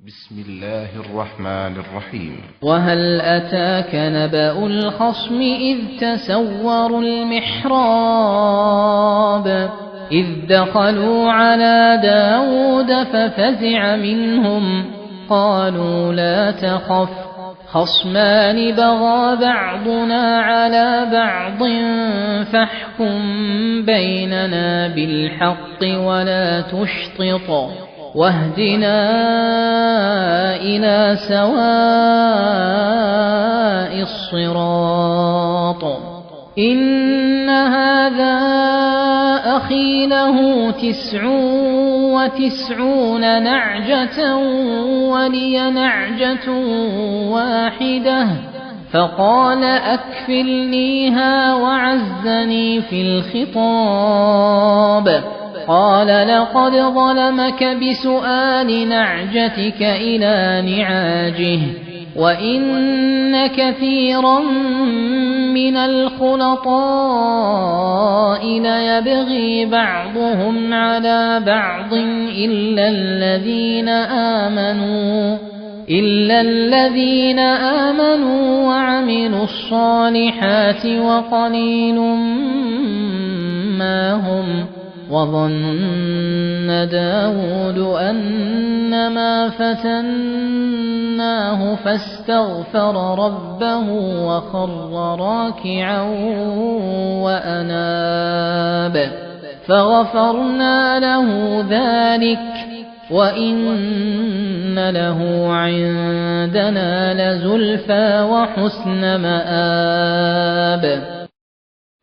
بسم الله الرحمن الرحيم وهل أتاك نبأ الخصم إذ تسوروا المحراب إذ دخلوا على داود ففزع منهم قالوا لا تخف خصمان بغى بعضنا على بعض فاحكم بيننا بالحق ولا تشطط واهدنا إلى سواء الصراط إن هذا أخي له 99 نعجة ولي نعجة واحدة فقال أكفلنيها وعزني في الخطاب قال لقد ظلمك بسؤال نعجتك إلى نعاجه وإن كثيرا من الخلطاء ليبغي بعضهم على بعض إلا الذين آمنوا وعملوا الصالحات وقليل ما هم وظن داود أنما فتناه فاستغفر ربه وخر راكعا وأناب فغفرنا له ذلك وإن له عندنا لزلفى وحسن مآب.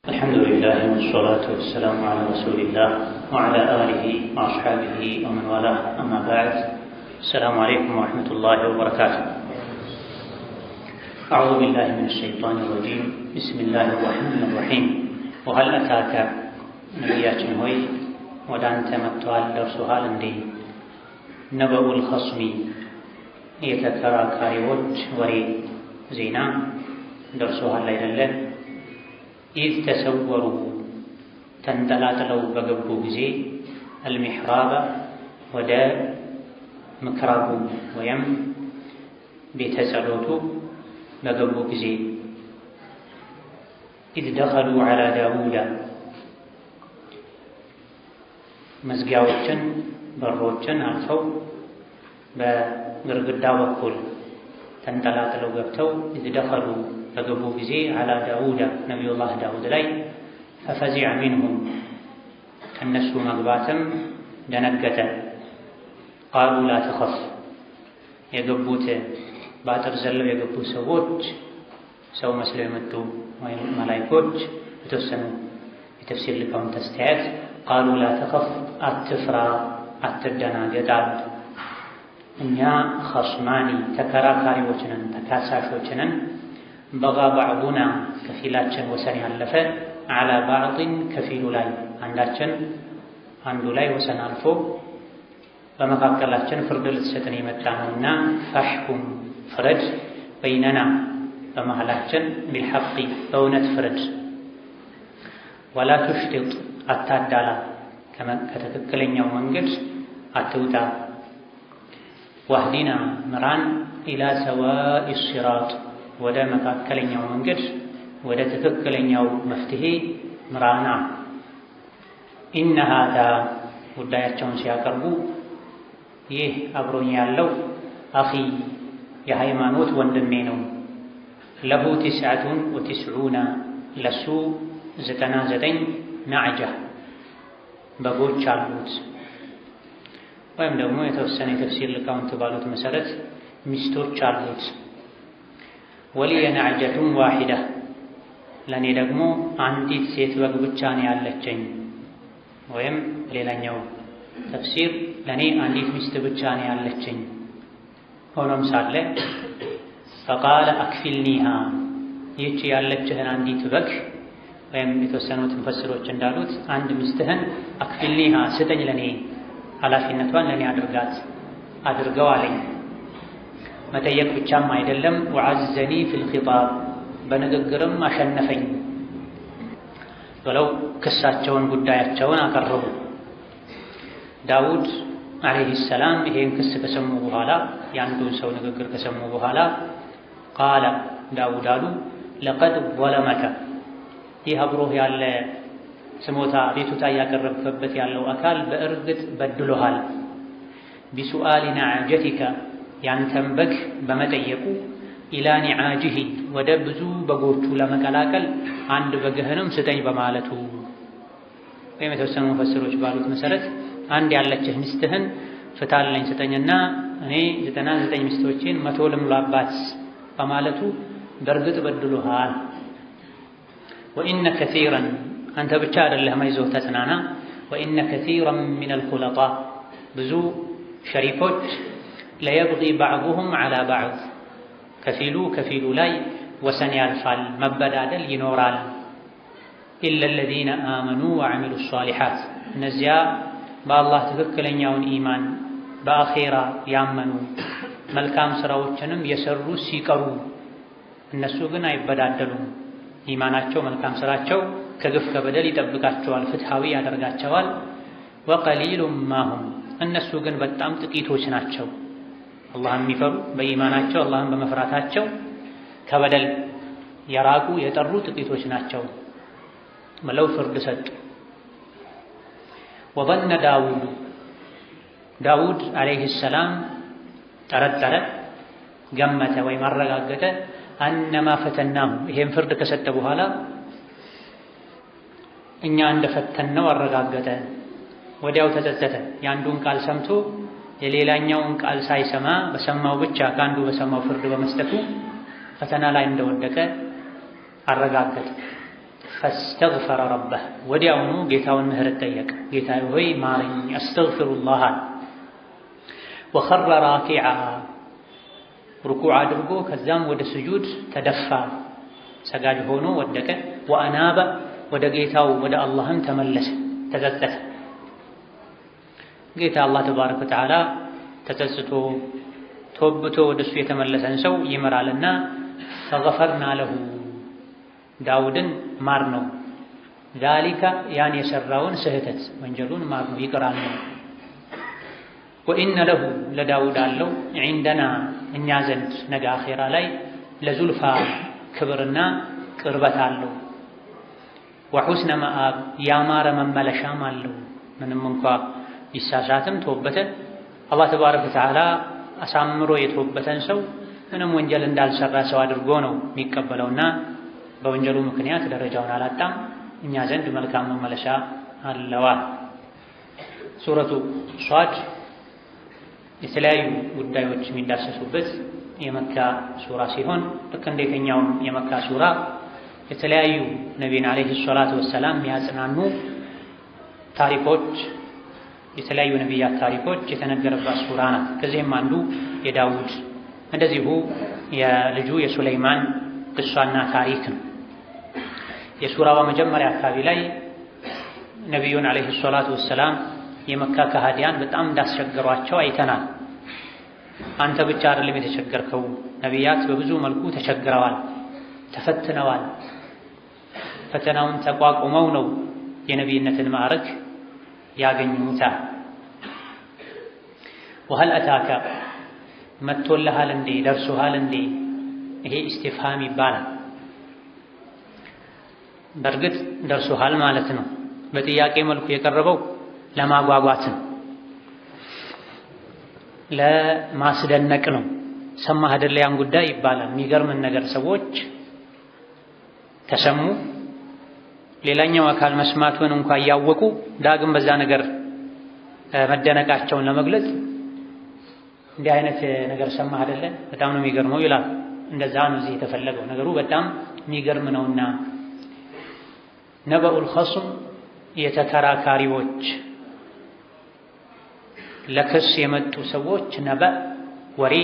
الحمد لله والصلاة والسلام على رسول الله وعلى آله وأصحابه ومن والاه أما بعد السلام عليكم ورحمة الله وبركاته. أعوذ بالله من الشيطان الرجيم بسم الله الرحمن الرحيم وهل أتاك نبياتنا هوي ودان تمتوال درسها لندي نبأ الخصم يتكرى كاريوت وري زينا درسها الليلة إذ تسوروا تندلاتلو بقبو بزي المحراب ودا مكرابو ويم بتسلوتو بقبو بزي إذ دخلوا على داود مزقاوچن بروچن አልፈው በግርግዳ በኩል ተንጠላጥለው ገብተው إذ دخلوا በገቡ ጊዜ على داود نبي الله داود ላይ ففزع منهم ከነሱ መግባትም ደነገጠ قالوا لا تخف የገቡት ባጥር ዘለው የገቡ ሰዎች ሰው መስለው የመጡ ወይ መላእክቶች የተወሰኑ የተፍሲር ሊቃውንት አስተያየት قالوا لا تخف አትፍራ አትደናገጥ እኛ خصማኒ ተከራካሪዎች ነን ተካሳሾች ነን بغى بعضنا ከፊላችን ወሰን ያለፈ على بعض ከፊሉ ላይ አንዳችን አንዱ ላይ ወሰን አልፎ በመካከላችን ፍርድ ልትሰጥን የመጣ ነውና فاحكم ፍረድ بيننا በመሃላችን بالحق በእውነት ፍረድ ولا تشطط አታዳላ ከተክክለኛው መንገድ አትውጣ واهدنا ምራን إلى سواء الصراط ወደ መካከለኛው መንገድ ወደ ትክክለኛው መፍትሄ ምራና إن هذا ጉዳያቸውን ሲያቀርቡ ይህ አብሮኝ ያለው አኺ የሃይማኖት ወንድሜ ነው له 99 ለሱ 99 ናዕጃ በጎች አሉት ወይም ደግሞ የተወሰነ የተፍሲር ሊቃውንት ባሉት መሰረት ሚስቶች አሉት ወሊየ ነዕጀቱን ዋሂዳ ለኔ ደግሞ አንዲት ሴት በግ ብቻ ነው ያለችኝ ወይም ሌላኛው ተፍሲር ለኔ አንዲት ሚስት ብቻ ነው ያለችኝ ሆኖም ሳለ فقال أكفلنيها ይህች ያለችህን አንዲት በግ ወይም የተወሰኑት ሙፈሲሮች እንዳሉት አንድ ሚስትህን አክፊልኒሃ ስጠኝ ለኔ ኃላፊነቷን ለኔ አድርገው አለኝ መጠየቅ ብቻም አይደለም ወዐዘኒ ፊል ኺጣብ በንግግርም አሸነፈኝ ብለው ክሳቸውን ጉዳያቸውን አቀረቡ ዳውድ ዓለይሂ ሰላም ይሄን ክስ ከሰሙ በኋላ የአንዱን ሰው ንግግር ከሰሙ በኋላ ቃለ ዳውድ አሉ ለቀድ ظለመከ ይህ አብሮህ ያለ ስሞታ ቤቱታ እያቀረብክበት ያለው አካል በእርግጥ በድሎሃል ቢሱአሊ ነዓጀቲከ ያንተን በግ በመጠየቁ ኢላ ኒዓጅሂ ወደ ብዙ በጎቹ ለመቀላቀል አንድ በግህንም ስጠኝ በማለቱ ወይም የተወሰኑ ሙፈስሮች ባሉት መሰረት አንድ ያለችህ ሚስትህን ፍታልኝ ስጠኝና እኔ 99 ሚስቶችን 100 ልሙላባት በማለቱ በእርግጥ በድሎሃል ወኢነ ከሲራን አንተ ብቻ አይደለህም አይዞህ ተጽናና ወኢነ ከሲራን ሚነል ኹለጣ ብዙ ሸሪኮች ለየብጊ ባዕዱሁም ዐላ ባዕድ ከፊሉ ላይ ወሰን ያልፋል መበዳደል ይኖራል ኢለ ለዚነ አመኑ ወዐሚሉ ሷሊሓት እነዚያ በአላህ ትክክለኛውን ኢማን በአኼራ ያመኑ መልካም ሥራዎችንም የሰሩ ሲቀሩ እነሱ ግን አይበዳደሉም ኢማናቸው መልካም ሥራቸው ከግፍ ከበደል ይጠብቃቸዋል ፍትሃዊ ያደርጋቸዋል ወቀሊሉም ማሁም እነሱ ግን በጣም ጥቂቶች ናቸው አላህን የሚፈሩ በኢማናቸው አላህን በመፍራታቸው ከበደል የራቁ የጠሩ ጥቂቶች ናቸው ብለው ፍርድ ሰጡ ወظن ዳውድ ዓለይሂ ሰላም ጠረጠረ ገመተ ወይም አረጋገጠ አነማ ፈተናሁ ይሄን ፍርድ ከሰጠ በኋላ እኛ እንደፈተነው አረጋገጠ ወዲያው ተጸጸተ የአንዱን ቃል ሰምቶ የሌላኛውን ቃል ሳይሰማ በሰማው ብቻ ከአንዱ በሰማው ፍርድ በመስጠቱ ፈተና ላይ እንደወደቀ አረጋገጠ ፈስተግፈረ ረበህ ወዲያውኑ ጌታውን ምህረት ጠየቀ ጌታዬ ሆይ ማረኝ አስተግፊሩላህ ወኸረ ራኪዓ ሩኩዕ አድርጎ ከዛም ወደ ስጁድ ተደፋ ሰጋጅ ሆኖ ወደቀ ወአናበ ወደ ጌታው ወደ አላህም ተመለሰ ተጸጸተ ጌታ አላህ ተባረከ ወተዓላ ተጸጽቶ ተወብቶ ወደሱ የተመለሰን ሰው ይመራልና ፈገፈርና ለሁ ዳውድን ማር ነው ዛሊካ ያን የሰራውን ስህተት ወንጀሉን ማር ነው ይቅራል ነው ወኢነ ለሁ ለዳውድ አለው ዒንደና እኛ ዘንድ ነገ አኼራ ላይ ለዙልፋ ክብርና ቅርበት አለው ወሑስነ መአብ ያማረ መመለሻም አለው ምንም እንኳ ይሳሳትም ተወበተ አላህ ተባረከ ወተዓላ አሳምሮ የተወበተን ሰው ምንም ወንጀል እንዳልሰራ ሰው አድርጎ ነው የሚቀበለውና በወንጀሉ ምክንያት ደረጃውን አላጣም እኛ ዘንድ መልካም መመለሻ አለዋ ሱረቱ ሷድ የተለያዩ ጉዳዮች የሚዳሰሱበት የመካ ሱራ ሲሆን ልክ እንደ የትኛውም የመካ ሱራ የተለያዩ ነቢይን ዓለይሂ ሰላቱ ወሰላም የሚያጽናኑ ታሪኮች የተለያዩ ነቢያት ታሪኮች የተነገረባት ሱራ ናት ከዚህም አንዱ የዳውድ እንደዚሁ የልጁ የሱለይማን ቅሷና ታሪክ ነው የሱራው መጀመሪያ አካባቢ ላይ ነቢዩን ዓለይሂ ሰላቱ ወሰላም የመካ ከሃዲያን በጣም እንዳስቸገሯቸው አይተናል አንተ ብቻ አይደለም የተቸገርከው ነቢያት በብዙ መልኩ ተቸግረዋል ተፈትነዋል ፈተናውን ተቋቁመው ነው የነቢይነትን ማዕረግ ያገኙታል ወሀል አታካ መጥቶልሃል እንዴ ደርሶሃል እንዴ ይሄ ኢስቲፍሃም ይባላል በእርግጥ ደርሶሃል ማለት ነው በጥያቄ መልኩ የቀረበው ለማጓጓት ነው ለማስደነቅ ነው ሰማህ አይደል ያን ጉዳይ ይባላል የሚገርምን ነገር ሰዎች ተሰሙ ሌላኛው አካል መስማቱን እንኳን ያወቁ ዳግም በዛ ነገር መደነቃቸውን ለመግለጽ እንዲህ አይነት ነገር ሰማህ አይደለ በጣም ነው የሚገርመው ይላል እንደዛ ነው እዚህ የተፈለገው ነገሩ በጣም የሚገርም ነውና ነበኡል ኸስም የተከራካሪዎች ለክስ የመጡ ሰዎች ነበእ ወሬ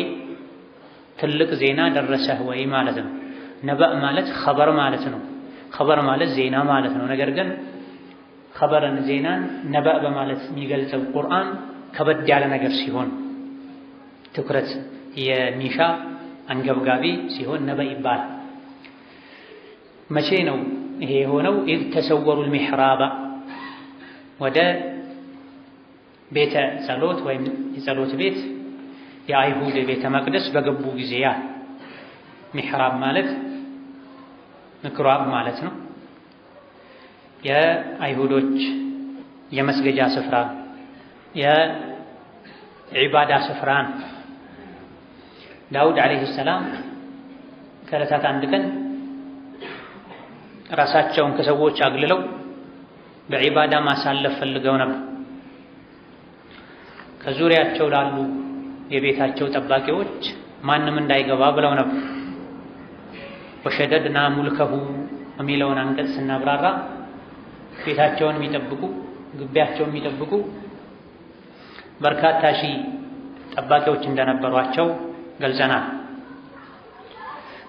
ትልቅ ዜና ደረሰህ ወይ ማለት ነው ነበእ ማለት ኸበር ማለት ነው ኸበር ማለት ዜና ማለት ነው ነገር ግን ኸበርን ዜናን ነበእ በማለት የሚገልጸው ቁርአን ከበድ ያለ ነገር ሲሆን ትኩረት የሚሻ አንገብጋቢ ሲሆን ነበእ ይባላል መቼ ነው ይሄ የሆነው ኢዝ ተሰወሩ المحراب ወደ ቤተ ጸሎት ወይም የጸሎት ቤት የአይሁድ ቤተ መቅደስ በገቡ ጊዜ ያ ሚሕራብ ማለት ምክራብ ማለት ነው። የአይሁዶች የመስገጃ ስፍራ የዒባዳ ስፍራ ነው። ዳውድ ዓለይሂ ሰላም ከዕለታት አንድ ቀን ራሳቸውን ከሰዎች አግልለው በዒባዳ ማሳለፍ ፈልገው ነበር። ከዙሪያቸው ላሉ የቤታቸው ጠባቂዎች ማንም እንዳይገባ ብለው ነበር። ወሸደድና ሙልከሁ የሚለውን አንቀጽ ስናብራራ ቤታቸውን የሚጠብቁ ግቢያቸውን የሚጠብቁ በርካታ ሺህ ጠባቂዎች እንደነበሯቸው ገልጸናል።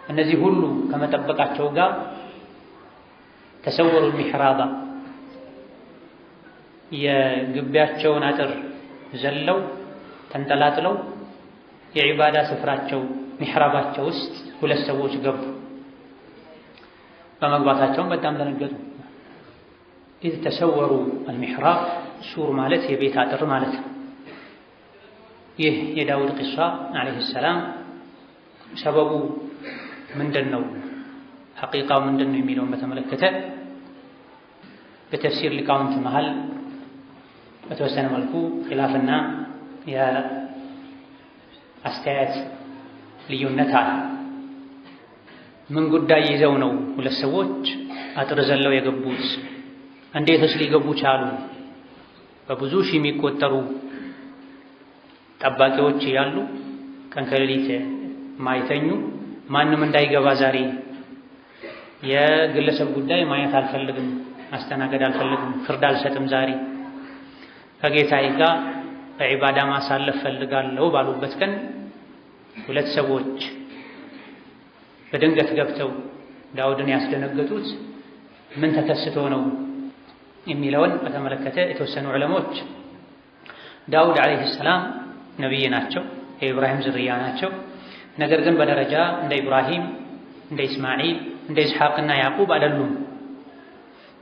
እነዚህ ሁሉ ከመጠበቃቸው ጋር ተሰወሩ ሚሕራባ የግቢያቸውን አጥር ዘለው ተንጠላጥለው የዒባዳ ስፍራቸው ሚሕራባቸው ውስጥ ሁለት ሰዎች ገቡ። በመግባታቸውም በጣም ደነገጡ። ኢዝ ተሰወሩ አልሚሕራብ ሱር ማለት የቤት አጥር ማለት ነው። ይህ የዳውድ ቂሷ ዓለይሂ ሰላም ሰበቡ ምንድን ነው፣ ሐቂቃው ምንድን ነው የሚለውን በተመለከተ በተፍሲር ሊቃውንት መሃል በተወሰነ መልኩ ኺላፍና የአስተያየት ልዩነት አለ። ምን ጉዳይ ይዘው ነው ሁለት ሰዎች አጥር ዘለው የገቡት? እንዴትስ ሊገቡ ቻሉ? በብዙ ሺህ የሚቆጠሩ ጠባቂዎች ያሉ ቀን ከሌሊት ማይተኙ ማንም እንዳይገባ ዛሬ የግለሰብ ጉዳይ ማየት አልፈልግም፣ ማስተናገድ አልፈልግም፣ ፍርድ አልሰጥም፣ ዛሬ ከጌታዬ ጋር በዒባዳ ማሳለፍ ፈልጋለሁ ባሉበት ቀን ሁለት ሰዎች በድንገት ገብተው ዳውድን ያስደነገጡት ምን ተከስቶ ነው የሚለውን በተመለከተ የተወሰኑ ዑለሞች ዳውድ ዓለይሂ ሰላም ነቢይ ናቸው፣ የኢብራሂም ዝርያ ናቸው። ነገር ግን በደረጃ እንደ ኢብራሂም፣ እንደ ኢስማዒል፣ እንደ ኢስሐቅና ያዕቁብ አይደሉም።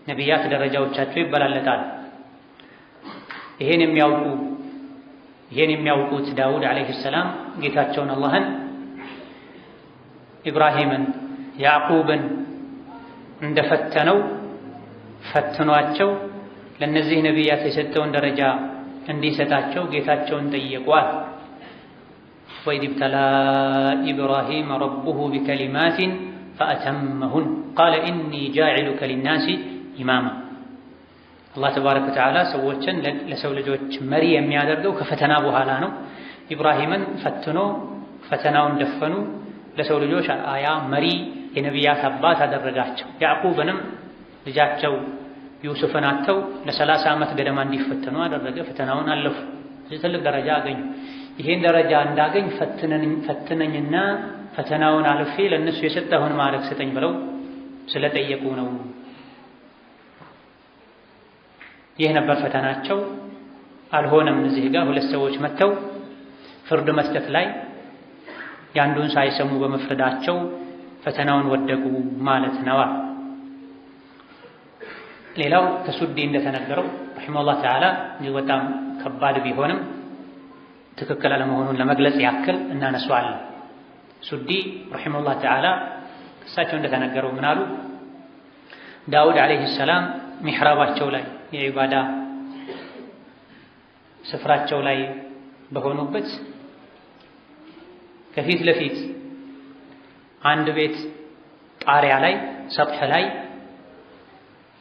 ነቢያት ደረጃዎቻቸው ይበላለጣል። ይሄን የሚያውቁት ዳውድ ዓለይሂ ሰላም ጌታቸውን አላህን ኢብራሂምን ያዕቁብን እንደፈተነው ፈትኗቸው ለእነዚህ ነቢያት የሰጠውን ደረጃ እንዲሰጣቸው ጌታቸውን ጠየቋል። ወኢዝ ብተላ ኢብራሂም ረቡሁ ቢከሊማትን ፈአተመሁን ቃለ ኢኒ ጃዒሉከ ሊናሲ ኢማማ። አላህ ተባረከ ወተዓላ ሰዎችን ለሰው ልጆች መሪ የሚያደርገው ከፈተና በኋላ ነው። ኢብራሂምን ፈትኖ ፈተናውን ደፈኑ፣ ለሰው ልጆች አያ መሪ የነቢያት አባት አደረጋቸው። ያዕቁብንም ልጃቸው ዩሱፍን አተው ለ30 ዓመት ገደማ እንዲፈተኑ አደረገ። ፈተናውን አለፉ፣ ትልቅ ደረጃ አገኙ። ይሄን ደረጃ እንዳገኝ ፈትነኝና ፈተናውን አልፌ ለእነሱ የሰጠሁን ማዕረግ ስጠኝ ብለው ስለጠየቁ ነው። ይህ ነበር ፈተናቸው። አልሆነም። እዚህ ጋር ሁለት ሰዎች መጥተው ፍርድ መስጠት ላይ ያንዱን ሳይሰሙ በመፍረዳቸው ፈተናውን ወደቁ ማለት ነው። ሌላው ከሱዲ እንደተነገረው ረሒመሁላህ ተዓላ እጅግ በጣም ከባድ ቢሆንም ትክክል አለመሆኑን ለመግለጽ ያክል እናነሳዋለን። ሱዲ ረሒመሁላህ ተዓላ እሳቸው እንደተነገረው ምን አሉ? ዳውድ ዓለይሂ ሰላም ሚሕራባቸው ላይ የዒባዳ ስፍራቸው ላይ በሆኑበት ከፊት ለፊት አንድ ቤት ጣሪያ ላይ ሰጥሕ ላይ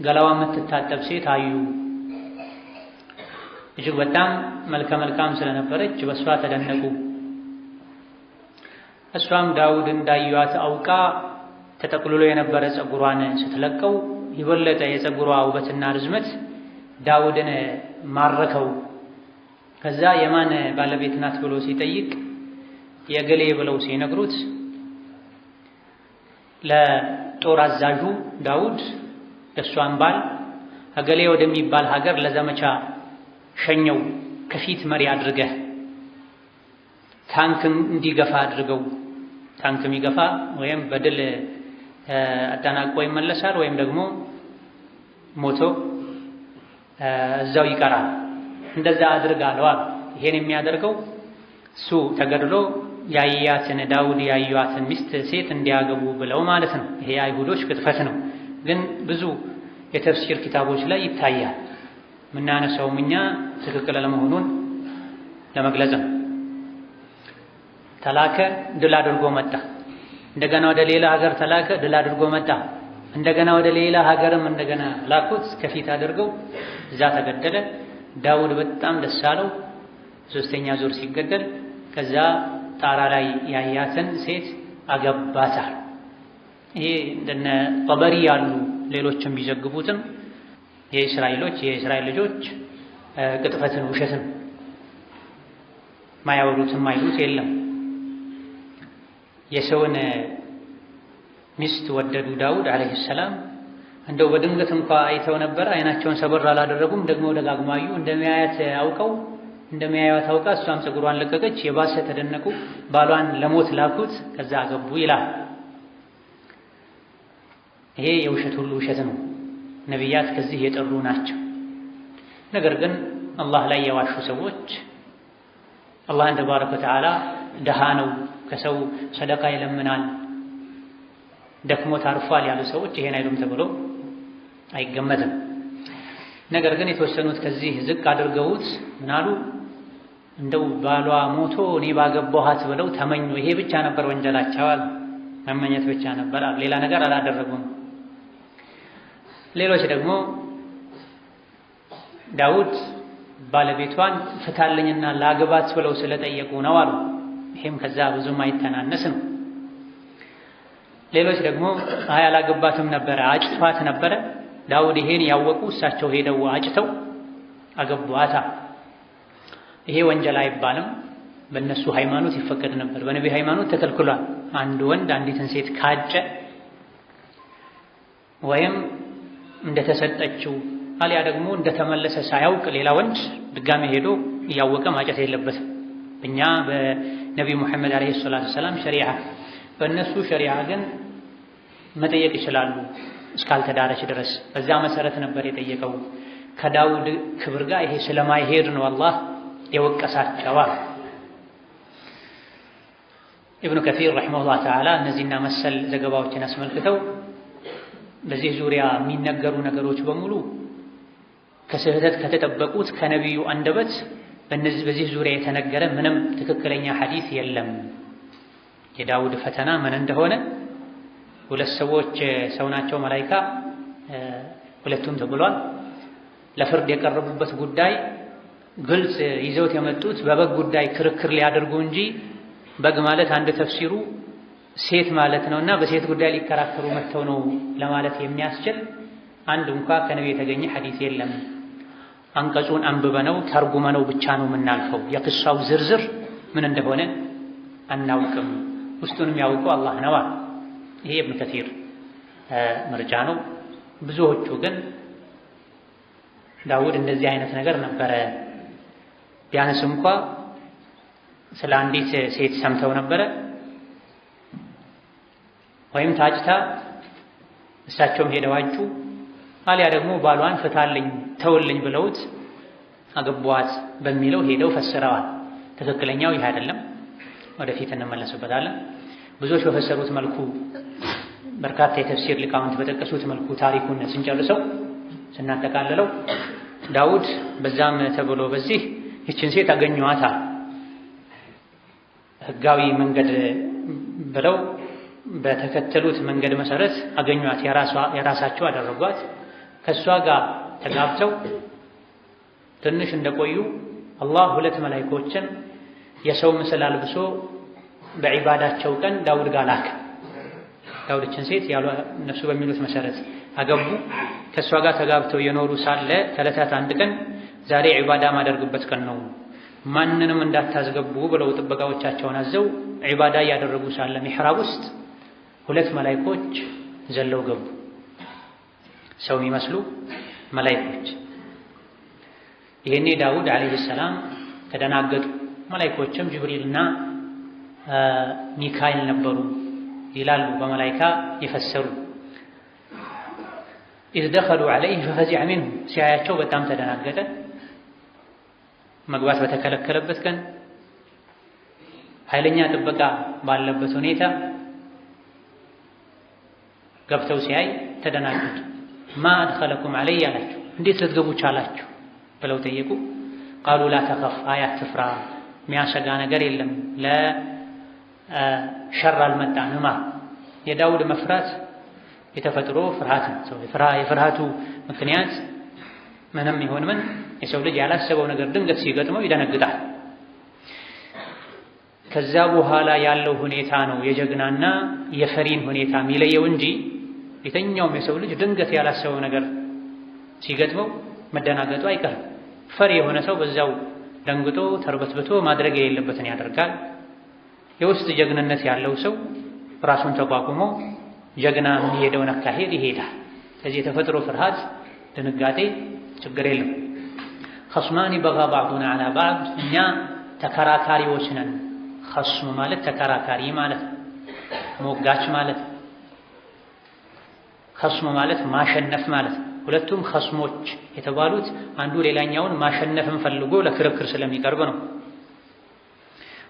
ገላዋ የምትታጠብ ሴት አዩ። እጅግ በጣም መልከ መልካም ስለነበረች በእሷ ተደነቁ። እሷም ዳውድ እንዳዩዋት አውቃ ተጠቅልሎ የነበረ ፀጉሯን ስትለቀው የበለጠ የፀጉሯ ውበትና ርዝመት ዳውድን ማረከው። ከዛ የማን ባለቤት ናት ብሎ ሲጠይቅ የገሌ ብለው ሲነግሩት ለጦር አዛዡ ዳውድ የእሷን ባል እገሌ ወደሚባል ሀገር ለዘመቻ ሸኘው፣ ከፊት መሪ አድርገህ ታንክ እንዲገፋ አድርገው። ታንክ የሚገፋ ወይም በድል አጠናቆ ይመለሳል ወይም ደግሞ ሞቶ እዛው ይቀራል። እንደዛ አድርጋለዋ። ይሄን የሚያደርገው እሱ ተገድሎ ያያትን ዳውድ ያዩዋትን ሚስት ሴት እንዲያገቡ ብለው ማለት ነው። ይሄ አይሁዶች ቅጥፈት ነው፣ ግን ብዙ የተፍሲር ኪታቦች ላይ ይታያል። ምናነሳውም እኛ ትክክል ለመሆኑን ለመግለጽ ነው። ተላከ፣ ድል አድርጎ መጣ። እንደገና ወደ ሌላ ሀገር ተላከ፣ ድል አድርጎ መጣ። እንደገና ወደ ሌላ ሀገርም እንደገና ላኩት፣ ከፊት አድርገው እዛ ተገደለ። ዳውድ በጣም ደስ አለው። ሶስተኛ ዙር ሲገደል ከዛ ጣራ ላይ ያያትን ሴት አገባታል። ይሄ እንደነ ጠበሪ ያሉ ሌሎችም ቢዘግቡትም የእስራኤል ልጆች ቅጥፈትን ውሸትን ማያወሩትም አይሉት የለም። የሰውን ሚስት ወደዱ ዳውድ አለይሂ ሰላም። እንደው በድንገት እንኳ አይተው ነበር፣ አይናቸውን ሰበር አላደረጉም። ደግሞ ደጋግማ አዩ። እንደሚያዩት አውቃ እሷም ፀጉሯን ለቀቀች። የባሰ ተደነቁ። ባሏን ለሞት ላኩት፣ ከዛ አገቡ ይላል። ይሄ የውሸት ሁሉ ውሸት ነው። ነቢያት ከዚህ የጠሩ ናቸው። ነገር ግን አላህ ላይ የዋሹ ሰዎች አላህን ተባረከ ወተዓላ ደሃ ነው፣ ከሰው ሰደቃ ይለምናል፣ ደክሞት አርፏል ያሉ ሰዎች ይሄን አይሉም ተብሎ አይገመትም። ነገር ግን የተወሰኑት ከዚህ ዝቅ አድርገውት ምናሉ እንደው ባሏ ሞቶ እኔ ባገባኋት ብለው ተመኙ። ይሄ ብቻ ነበር ወንጀላቸው፣ መመኘት ብቻ ነበር፣ ሌላ ነገር አላደረጉም። ሌሎች ደግሞ ዳውድ ባለቤቷን ፍታልኝና ላግባት ብለው ስለጠየቁ ነው አሉ። ይሄም ከዛ ብዙም አይተናነስም። ሌሎች ደግሞ አላገባትም ነበረ፣ አጭቷት ነበረ። ዳውድ ይሄን ያወቁ እሳቸው ሄደው አጭተው አገቧታ። ይሄ ወንጀል አይባልም። በእነሱ ሃይማኖት ይፈቀድ ነበር፣ በነቢ ሃይማኖት ተከልክሏል። አንድ ወንድ አንዲትን ሴት ካጨ ወይም እንደተሰጠችው አልያ ደግሞ እንደተመለሰ ሳያውቅ ሌላ ወንድ ድጋሜ ሄዶ እያወቀ ማጨት የለበትም። እኛ በነቢ ሙሐመድ አለይሂ ሰላቱ ሰላም ሸሪዓ፣ በእነሱ ሸሪዓ ግን መጠየቅ ይችላሉ እስካልተዳረች ድረስ። በዛ መሰረት ነበር የጠየቀው። ከዳውድ ክብር ጋር ይሄ ስለማይሄድ ነው አላህ የወቀሳቸው። ኢብኑ ከሲር ረሒመሁላህ ተዓላ እነዚህና መሰል ዘገባዎችን አስመልክተው በዚህ ዙሪያ የሚነገሩ ነገሮች በሙሉ ከስህተት ከተጠበቁት ከነቢዩ አንደበት በዚህ ዙሪያ የተነገረ ምንም ትክክለኛ ሐዲስ የለም። የዳውድ ፈተና ምን እንደሆነ ሁለት ሰዎች ሰው ናቸው መላኢካ ሁለቱም ተብሏል። ለፍርድ የቀረቡበት ጉዳይ ግልጽ ይዘውት የመጡት በበግ ጉዳይ ክርክር ሊያደርጉ እንጂ በግ ማለት አንድ ተፍሲሩ ሴት ማለት ነውና በሴት ጉዳይ ሊከራከሩ መጥተው ነው ለማለት የሚያስችል አንድ እንኳ ከነቢ የተገኘ ሐዲስ የለም። አንቀጹን አንብበነው ተርጉመነው ብቻ ነው የምናልፈው። የቅሳው ዝርዝር ምን እንደሆነ አናውቅም። ውስጡንም ያውቀው አላህ ነው። ይሄ ኢብኑ ከሲር ምርጫ ነው። ብዙዎቹ ግን ዳውድ እንደዚህ አይነት ነገር ነበረ፣ ቢያንስ እንኳ ስለ አንዲት ሴት ሰምተው ነበረ ወይም ታጭታ እሳቸውም ሄደው አጩ፣ አልያ ደግሞ ባሏን ፍታልኝ ተውልኝ ብለውት አገቧት በሚለው ሄደው ፈስረዋል። ትክክለኛው ይህ አይደለም። ወደፊት እንመለስበታለን። ብዙዎች በፈሰሩት መልኩ በርካታ የተፍሲር ሊቃውንት በጠቀሱት መልኩ ታሪኩን ስንጨርሰው ስናጠቃልለው ዳውድ በዛም ተብሎ በዚህ ይችን ሴት አገኘዋታል። ህጋዊ መንገድ ብለው በተከተሉት መንገድ መሰረት አገኟት፣ የራሳቸው አደረጓት። ከሷ ጋር ተጋብተው ትንሽ እንደቆዩ አላህ ሁለት መላእክቶችን የሰው ምስል አልብሶ በዒባዳቸው ቀን ዳውድ ጋር ላከ። ዳውድችን ሴት ያሉ እነሱ በሚሉት መሰረት አገቡ። ከሷ ጋር ተጋብተው የኖሩ ሳለ ከዕለታት አንድ ቀን ዛሬ ዒባዳ ማደርግበት ቀን ነው፣ ማንንም እንዳታስገቡ ብለው ጥበቃዎቻቸውን አዘው ዒባዳ እያደረጉ ሳለ ሚሕራብ ውስጥ ሁለት መላእክቶች ዘለው ገቡ። ሰው የሚመስሉ መላእክቶች። ይሄኔ ዳውድ አለይሂ ሰላም ተደናገጡ። መላእክቶችም ጅብሪልና ሚካኤል ነበሩ ይላሉ በመላእክታ የፈሰሩ። ኢዝ ደኸሉ ዐለይሂ ፈፈዚዐ ሚንሁም፣ ሲያያቸው በጣም ተደናገጠ። መግባት በተከለከለበት ቀን ኃይለኛ ጥበቃ ባለበት ሁኔታ ገብተው ሲያይ ተደናገጡ። ማ አድኸለኩም ዐለይ አላቸው። እንዴት ልትገቡ ቻላችሁ ብለው ጠየቁ። ቃሉ ላ ተኸፍ አትፍራ፣ የሚያሰጋ ነገር የለም፣ ለሸር አልመጣንማ። የዳውድ መፍራት የተፈጥሮ ፍርሃት ነው። የፍርሃቱ ምክንያት ምንም ይሁን ምን የሰው ልጅ ያላሰበው ነገር ድንገት ሲገጥመው ይደነግጣል። ከዛ በኋላ ያለው ሁኔታ ነው የጀግናና የፈሪን ሁኔታ የሚለየው እንጂ የተኛውም የሰው ልጅ ድንገት ያላሰበው ነገር ሲገጥመው መደናገጡ አይቀርም። ፈሪ የሆነ ሰው በዛው ደንግጦ ተርበትብቶ ማድረግ የሌለበትን ያደርጋል። የውስጥ ጀግንነት ያለው ሰው ራሱን ተቋቁሞ ጀግና የሚሄደውን አካሄድ ይሄዳል። ከዚህ የተፈጥሮ ፍርሃት ድንጋጤ ችግር የለም። ኸስማኒ በጋ ባዕዱና ዐላ ባዕድ፣ እኛ ተከራካሪዎች ነን። ኸስም ማለት ተከራካሪ ማለት ሞጋች ማለት፣ ኸስም ማለት ማሸነፍ ማለት። ሁለቱም ኸስሞች የተባሉት አንዱ ሌላኛውን ማሸነፍን ፈልጎ ለክርክር ስለሚቀርብ ነው።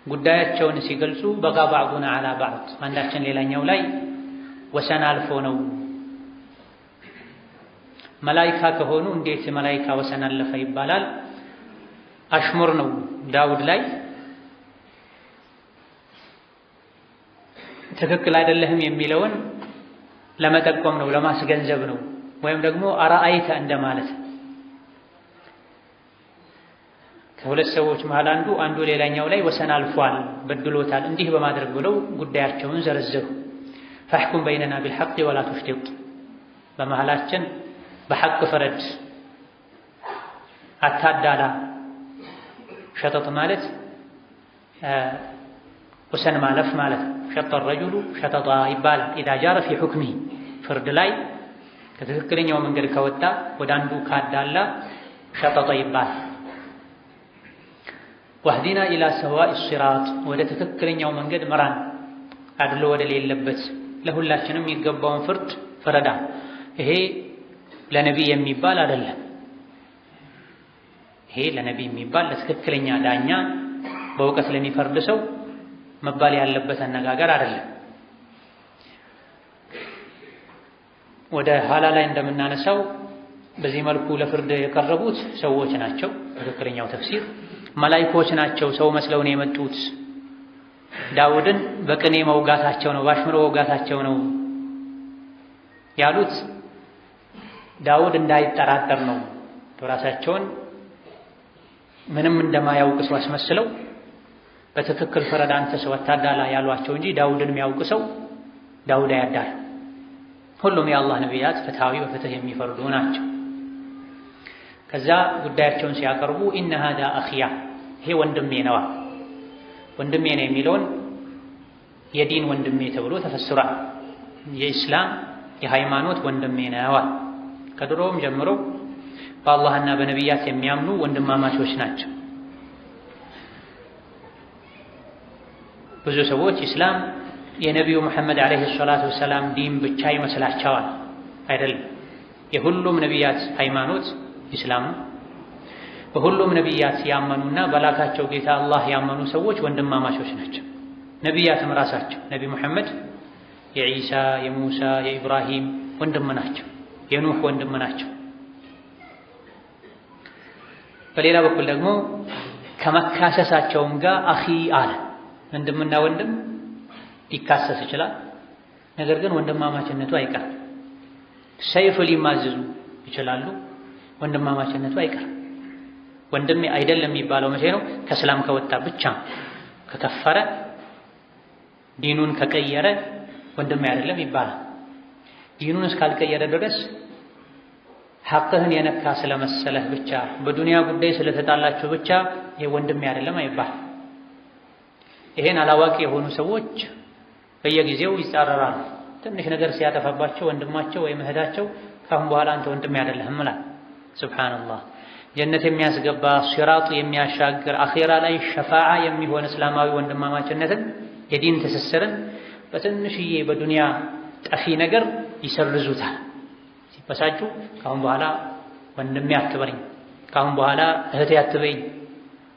ጉዳያቸውን ሲገልጹ በጋ ባዕዱና ዐላ ባዕድ፣ አንዳችን ሌላኛው ላይ ወሰን አልፎ ነው። መላኢካ ከሆኑ እንዴት መላኢካ ወሰን አለፈ ይባላል? አሽሙር ነው ዳውድ ላይ ትክክል አይደለህም የሚለውን ለመጠቆም ነው፣ ለማስገንዘብ ነው። ወይም ደግሞ አረአይተ እንደማለት ከሁለት ሰዎች መሃል አንዱ ሌላኛው ላይ ወሰን አልፏል፣ በድሎታል፣ እንዲህ በማድረግ ብለው ጉዳያቸውን ዘረዘሩ። ፈሕኩም በይነና ቢልሐቅ ወላ ቱሽጢጥ፣ በመሃላችን በሐቅ ፍረድ፣ አታዳላ። ሸጠጥ ማለት ወሰን ማለፍ ማለት ነው። ሸጠ ረጁሉ ሸጠጣ ይባላል። ኢዛ ጃረ ፊ ሑክሚሂ፣ ፍርድ ላይ ከትክክለኛው መንገድ ከወጣ ወደ አንዱ ካዳላ ሸጠጠ ይባላል። ወህዲና ኢላ ሰዋኢ ሲራጥ፣ ወደ ትክክለኛው መንገድ ምራን፣ አድሎ ወደ ሌለበት ለሁላችንም የሚገባውን ፍርድ ፍረዳ። ይሄ ለነቢይ የሚባል አይደለም። ይሄ ለነቢይ የሚባል ለትክክለኛ ዳኛ በእውቀት ለሚፈርድ ሰው መባል ያለበት አነጋገር አይደለም። ወደ ኋላ ላይ እንደምናነሳው በዚህ መልኩ ለፍርድ የቀረቡት ሰዎች ናቸው። ትክክለኛው ተፍሲር መላኢኮች ናቸው፣ ሰው መስለው ነው የመጡት። ዳውድን በቅኔ መውጋታቸው ነው፣ ባሽሙር መውጋታቸው ነው ያሉት ዳውድ እንዳይጠራጠር ነው። ራሳቸውን ምንም እንደማያውቅ ሰው አስመስለው በትክክል ፍረድ አንተ ሰው አታዳላ ያሏቸው እንጂ ዳውድን የሚያውቅ ሰው ዳውድ አያዳል። ሁሉም የአላህ ነቢያት ፍትሃዊ በፍትህ የሚፈርዱ ናቸው። ከዛ ጉዳያቸውን ሲያቀርቡ ኢነ ሃዛ አኽያ፣ ይሄ ወንድሜ ነዋ። ወንድሜ ነው የሚለውን የዲን ወንድሜ ተብሎ ተፈስሯል። የኢስላም የሃይማኖት ወንድሜ ነዋ። ከድሮም ጀምሮ በአላህና በነቢያት የሚያምኑ ወንድማማቾች ናቸው። ብዙ ሰዎች ኢስላም የነቢዩ መሐመድ ዓለይሂ ሰላቱ ወሰላም ዲን ብቻ ይመስላቸዋል። አይደለም። የሁሉም ነቢያት ሃይማኖት ኢስላም ነው። በሁሉም ነቢያት ያመኑና በላካቸው ጌታ አላህ ያመኑ ሰዎች ወንድማማቾች ናቸው። ነቢያትም ራሳቸው ነቢ መሐመድ የዒሳ፣ የሙሳ፣ የኢብራሂም ወንድም ናቸው። የኑህ ወንድም ናቸው። በሌላ በኩል ደግሞ ከመካሰሳቸውም ጋር አኺ አለ። ወንድምና ወንድም ሊካሰስ ይችላል። ነገር ግን ወንድማማችነቱ አይቀርም። ሰይፍ ሊማዝዙ ይችላሉ። ወንድማማችነቱ አይቀርም። ወንድሜ አይደለም የሚባለው መቼ ነው? ከእስላም ከወጣ ብቻ። ከከፈረ ዲኑን ከቀየረ ወንድሜ አይደለም ይባላል። ዲኑን እስካልቀየረ ድረስ ሐቅህን የነካ ስለመሰለህ ብቻ፣ በዱንያ ጉዳይ ስለተጣላችሁ ብቻ የወንድሜ አይደለም አይባል። ይሄን አላዋቂ የሆኑ ሰዎች በየጊዜው ይጻረራሉ። ትንሽ ነገር ሲያጠፋባቸው ወንድማቸው ወይም እህታቸው ካሁን በኋላ አንተ ወንድሜ አይደለህም ይላል። ሱብሃንአላህ። ጀነት የሚያስገባ ሲራጥ የሚያሻግር አኺራ ላይ ሸፋዓ የሚሆን እስላማዊ ወንድማማችነትን የዲን ትስስርን በትንሽዬ በዱንያ ጠፊ ነገር ይሰርዙታል። ሲበሳጩ ካሁን በኋላ ወንድሜ አትበለኝ፣ ካሁን በኋላ እህቴ አትበይኝ፣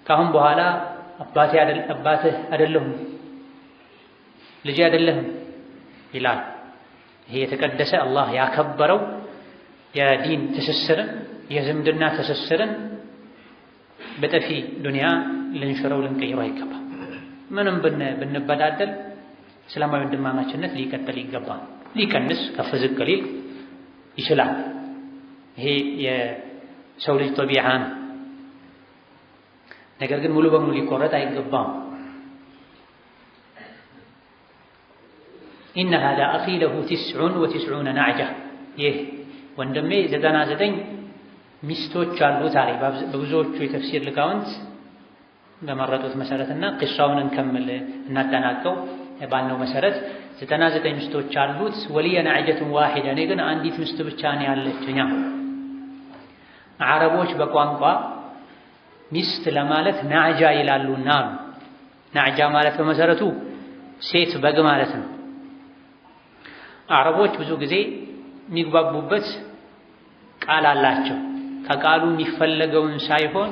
ካሁን በኋላ አባትህ አይደለሁም ልጅ አይደለህም ይላል። ይሄ የተቀደሰ አላህ ያከበረው የዲን ትስስርን የዝምድና ትስስርን በጠፊ ዱንያ ልንሽረው ልንቀይረው አይገባም። ምንም ብንበዳደል እስላማዊ ወንድማማችነት ሊቀጥል ይገባል። ሊቀንስ ከፍ ዝቅ ሊል ይችላል። ይሄ የሰው ልጅ ጠቢዓ ነው። ነገር ግን ሙሉ በሙሉ ሊቆረጥ አይገባም። ኢነ ሃዛ አኺ ለሁ 99 ናዕጃ ይህ ወንድሜ 99 ሚስቶች አሉት አለ። በብዙዎቹ የተፍሲር ሊቃውንት በመረጡት መሰረትና ቂሳውን እንከምል እናጠናቀው ባልነው መሰረት 99 ሚስቶች አሉት። ወሊየ ናዕጀቱን ዋሂዳ እኔ ግን አንዲት ሚስት ብቻ ነው ያለችኝ። አረቦች በቋንቋ ሚስት ለማለት ናዕጃ ይላሉና አሉ። ናዕጃ ማለት በመሰረቱ ሴት በግ ማለት ነው። አረቦች ብዙ ጊዜ የሚግባቡበት ቃል አላቸው። ከቃሉ የሚፈለገውን ሳይሆን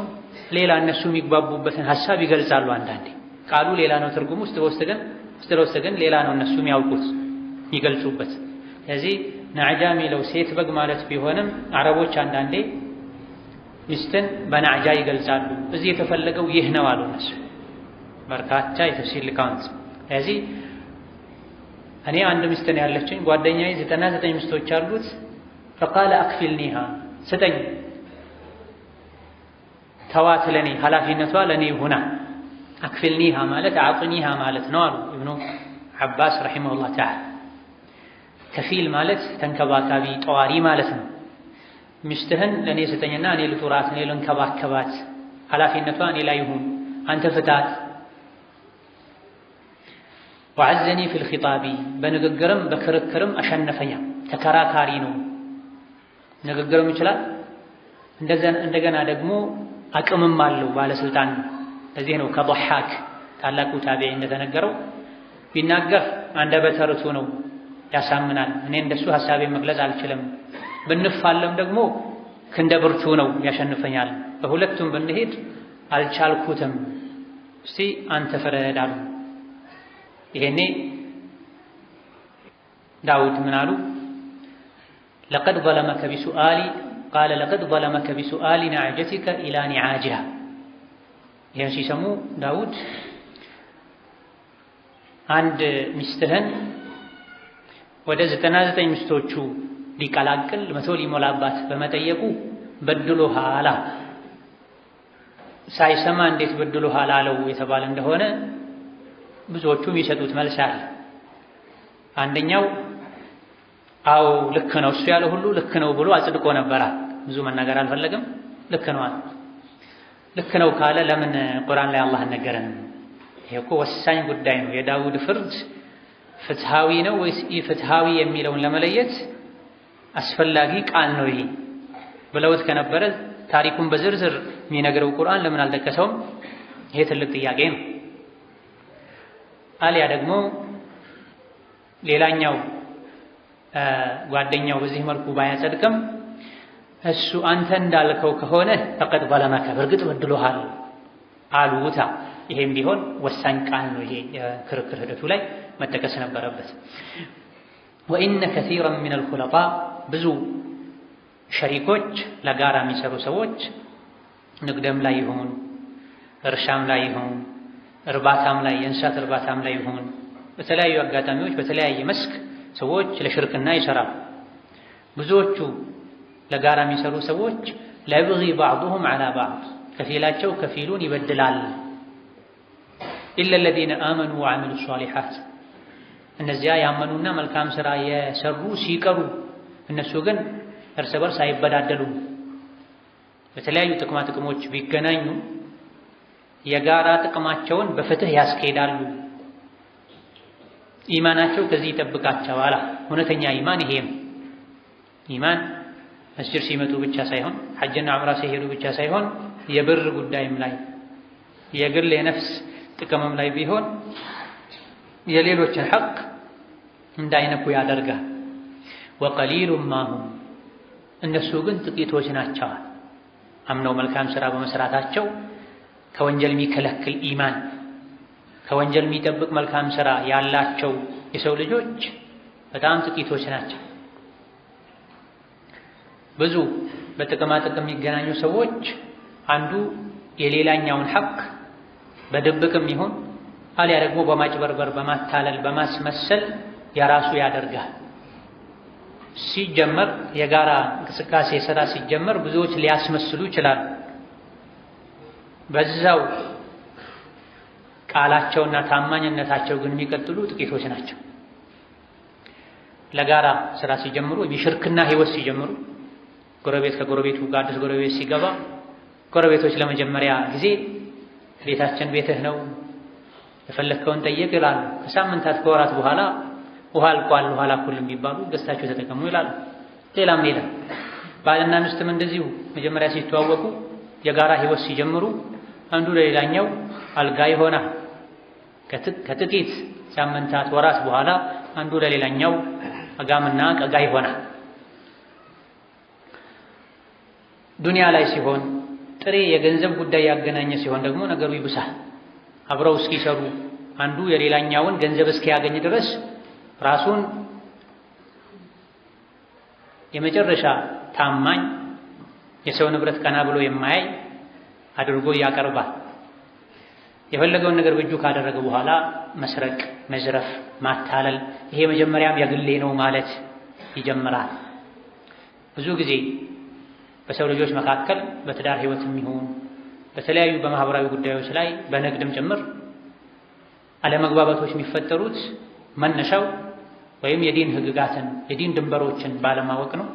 ሌላ እነሱ የሚግባቡበትን ሐሳብ ይገልጻሉ። አንዳንዴ ቃሉ ሌላ ነው ትርጉሙ፣ ውስጥ ለውስጥ ግን ሌላ ነው እነሱ የሚያውቁት የሚገልጹበት። ስለዚህ ናዕጃ የሚለው ሴት በግ ማለት ቢሆንም አረቦች አንዳንዴ ሚስትን በናዕጃ ይገልጻሉ። እዚህ የተፈለገው ይህ ነው አሉ እነሱ በርካታ የተፍሲር ሊቃውንት። ስለዚህ እኔ አንድ ሚስት ነው ያለችኝ፣ ጓደኛዬ 99 ሚስቶች አሉት። ፈቃለ አክፊልኒሃ ስጠኝ፣ ተዋት፣ ለኔ ኃላፊነቷ ለኔ ይሁና። አክፊልኒሃ ማለት አዕጥኒሃ ማለት ነው አሉ ኢብኑ ዓባስ ረሒመሁላህ ተዓላ። ከፊል ማለት ተንከባካቢ ጠዋሪ ማለት ነው። ሚስትህን ለኔ ስጠኝና እኔ ልጡራት፣ እኔ ልንከባከባት፣ ኃላፊነቷ እኔ ላይ ይሁን፣ አንተ ፍታት። ወዐዘኒ ፊል ኺጣቢ በንግግርም በክርክርም አሸነፈኛ፣ ተከራካሪ ነው፣ ንግግርም ይችላል፣ እንደገና ደግሞ አቅምም አለው፣ ባለስልጣን ነው። ለዚህ ነው ከضحاك ታላቁ ታቢዒ እንደተነገረው ቢናገር አንደበተ ርቱዕ ነው፣ ያሳምናል። እኔ እንደሱ ሐሳቤን መግለጽ አልችልም። ብንፋለም ደግሞ ክንደ ብርቱ ነው፣ ያሸንፈኛል። በሁለቱም ብንሄድ አልቻልኩትም፣ እስቲ አንተ ፍረድ አሉ። ይሄኔ ዳውድ ምን አሉ? ለቀድ ظለመከ ቢሱአሊ ቃለ ለቀድ ظለመከ ቢሱአሊ ናዕጀቲከ ኢላ ኒዓጅሃ። ይህን ሲሰሙ ዳውድ አንድ ሚስትህን ወደ 99 ሚስቶቹ ሊቀላቅል 100 ሊሞላባት በመጠየቁ በድሎሃል። ሳይሰማ እንዴት በድሎሃል አለው የተባለ እንደሆነ ብዙዎቹ የሚሰጡት መልስ አለ። አንደኛው አዎ ልክ ነው፣ እሱ ያለው ሁሉ ልክ ነው ብሎ አጽድቆ ነበራ። ብዙ መናገር አልፈለግም። ልክ ነው አለ። ልክ ነው ካለ ለምን ቁርአን ላይ አላህ ነገረን? ይሄ እኮ ወሳኝ ጉዳይ ነው። የዳውድ ፍርድ ፍትሃዊ ነው ወይስ ኢፍትሃዊ የሚለውን ለመለየት አስፈላጊ ቃል ነው ይሄ ብለውት ከነበረ ታሪኩን በዝርዝር የሚነግረው ቁርአን ለምን አልጠቀሰውም? ይሄ ትልቅ ጥያቄ ነው። አሊያ ደግሞ ሌላኛው ጓደኛው በዚህ መልኩ ባያጸድቅም እሱ አንተ እንዳልከው ከሆነ ፈቀድ ظለመከ በእርግጥ በድሎሃል አሉታ። ይሄም ቢሆን ወሳኝ ቃል ነው። ይሄ የክርክር ሂደቱ ላይ መጠቀስ ነበረበት። ወኢነ ከሲራን ሚነል ኹለጣ ብዙ ሸሪኮች ለጋራ የሚሰሩ ሰዎች ንግድም ላይ ይሁን እርሻም ላይ ይሁን እርባታም ላይ የእንስሳት እርባታም ላይ ይሁን በተለያዩ አጋጣሚዎች በተለያየ መስክ ሰዎች ለሽርክና ይሰራሉ። ብዙዎቹ ለጋራ የሚሰሩ ሰዎች ለይብጊ ባዕዱሁም ዐላ ባዕድ ከፊላቸው ከፊሉን ይበድላል። ኢለ ለዚነ አመኑ ወዐሚሉ ሷሊሓት እነዚያ ያመኑና መልካም ሥራ የሰሩ ሲቀሩ እነሱ ግን እርስ በርስ አይበዳደሉም። በተለያዩ ጥቅማ ጥቅሞች ቢገናኙ የጋራ ጥቅማቸውን በፍትህ ያስኬዳሉ። ኢማናቸው ከዚህ ይጠብቃቸዋል። እውነተኛ ኢማን ይሄ ነው። ኢማን መስጂድ ሲመጡ ብቻ ሳይሆን ሐጅና ዑምራ ሲሄዱ ብቻ ሳይሆን የብር ጉዳይም ላይ የግል የነፍስ ጥቅምም ላይ ቢሆን የሌሎችን ሐቅ እንዳይነኩ ያደርጋል። ወቀሊሉም ማሁም እነሱ ግን ጥቂቶች ናቸው። አምነው መልካም ሥራ በመስራታቸው ከወንጀል የሚከለክል ኢማን ከወንጀል የሚጠብቅ መልካም ሥራ ያላቸው የሰው ልጆች በጣም ጥቂቶች ናቸው። ብዙ በጥቅማ ጥቅም የሚገናኙ ሰዎች አንዱ የሌላኛውን ሐቅ በድብቅም ይሁን አልያ ደግሞ በማጭበርበር በማታለል በማስመሰል የራሱ ያደርጋል። ሲጀመር የጋራ እንቅስቃሴ ሥራ ሲጀመር ብዙዎች ሊያስመስሉ ይችላሉ። በዛው ቃላቸውና ታማኝነታቸው ግን የሚቀጥሉ ጥቂቶች ናቸው። ለጋራ ሥራ ሲጀምሩ የሽርክና ህይወት ሲጀምሩ ጎረቤት ከጎረቤቱ ጋር አዲስ ጎረቤት ሲገባ ጎረቤቶች ለመጀመሪያ ጊዜ ቤታችን ቤትህ ነው የፈለከውን ጠይቅ ይላሉ። ከሳምንታት ከወራት በኋላ ውሃ አልቋል ውሃ ላኩልም ቢባሉ ገዝታችሁ ተጠቀሙ ይላሉ። ሌላም ባልና ሚስትም እንደዚሁ መጀመሪያ ሲተዋወቁ የጋራ ህይወት ሲጀምሩ አንዱ ለሌላኛው አልጋ ይሆናል። ከጥቂት ሳምንታት ወራት በኋላ አንዱ ለሌላኛው አጋምና ቀጋ ይሆናል። ዱንያ ላይ ሲሆን ጥሬ የገንዘብ ጉዳይ ያገናኘ ሲሆን ደግሞ ነገሩ ይብሳል። አብረው እስኪሰሩ አንዱ የሌላኛውን ገንዘብ እስኪያገኝ ድረስ ራሱን የመጨረሻ ታማኝ የሰው ንብረት ቀና ብሎ የማያይ አድርጎ ያቀርባል። የፈለገውን ነገር በእጁ ካደረገ በኋላ መስረቅ፣ መዝረፍ፣ ማታለል ይሄ መጀመሪያም የግሌ ነው ማለት ይጀምራል። ብዙ ጊዜ በሰው ልጆች መካከል በትዳር ህይወትም ይሁን በተለያዩ በማህበራዊ ጉዳዮች ላይ በንግድም ጭምር አለመግባባቶች የሚፈጠሩት መነሻው ወይም የዲን ህግጋትን የዲን ድንበሮችን ባለማወቅ ነው።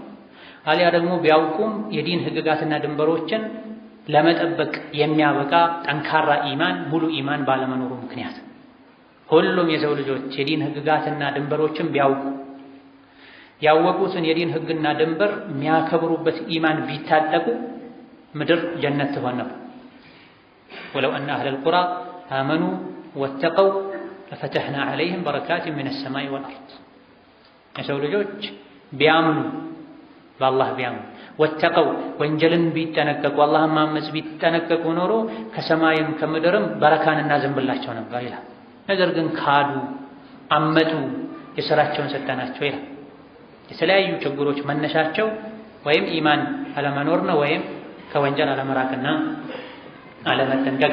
አሊያ ደግሞ ቢያውቁም የዲን ህግጋትና ድንበሮችን ለመጠበቅ የሚያበቃ ጠንካራ ኢማን ሙሉ ኢማን ባለመኖሩ ምክንያት ሁሉም የሰው ልጆች የዲን ህግጋትና ድንበሮችን ቢያውቁ ያወቁትን የዲን ህግና ድንበር የሚያከብሩበት ኢማን ቢታጠቁ ምድር ጀነት ትሆን ነበር። ወለው አነ አህለል ቁራ አመኑ ወተቀው ለፈተሕና ዐለይሂም በረካቲን ሚነ ሰማይ ወልአርድ። የሰው ልጆች ቢያምኑ በአላህ ቢያምኑ ወተቀው ወንጀልን ቢጠነቀቁ አላህን ማመፅ ቢጠነቀቁ ኖሮ ከሰማይም ከምድርም በረካን እናዘንብላቸው ነበር ይላል። ነገር ግን ካዱ፣ አመጡ፣ የሥራቸውን ሰጠናቸው ይላል። የተለያዩ ችግሮች መነሻቸው ወይም ኢማን አለመኖር ነው ወይም ከወንጀል አለመራቅና አለመጠንቀቅ።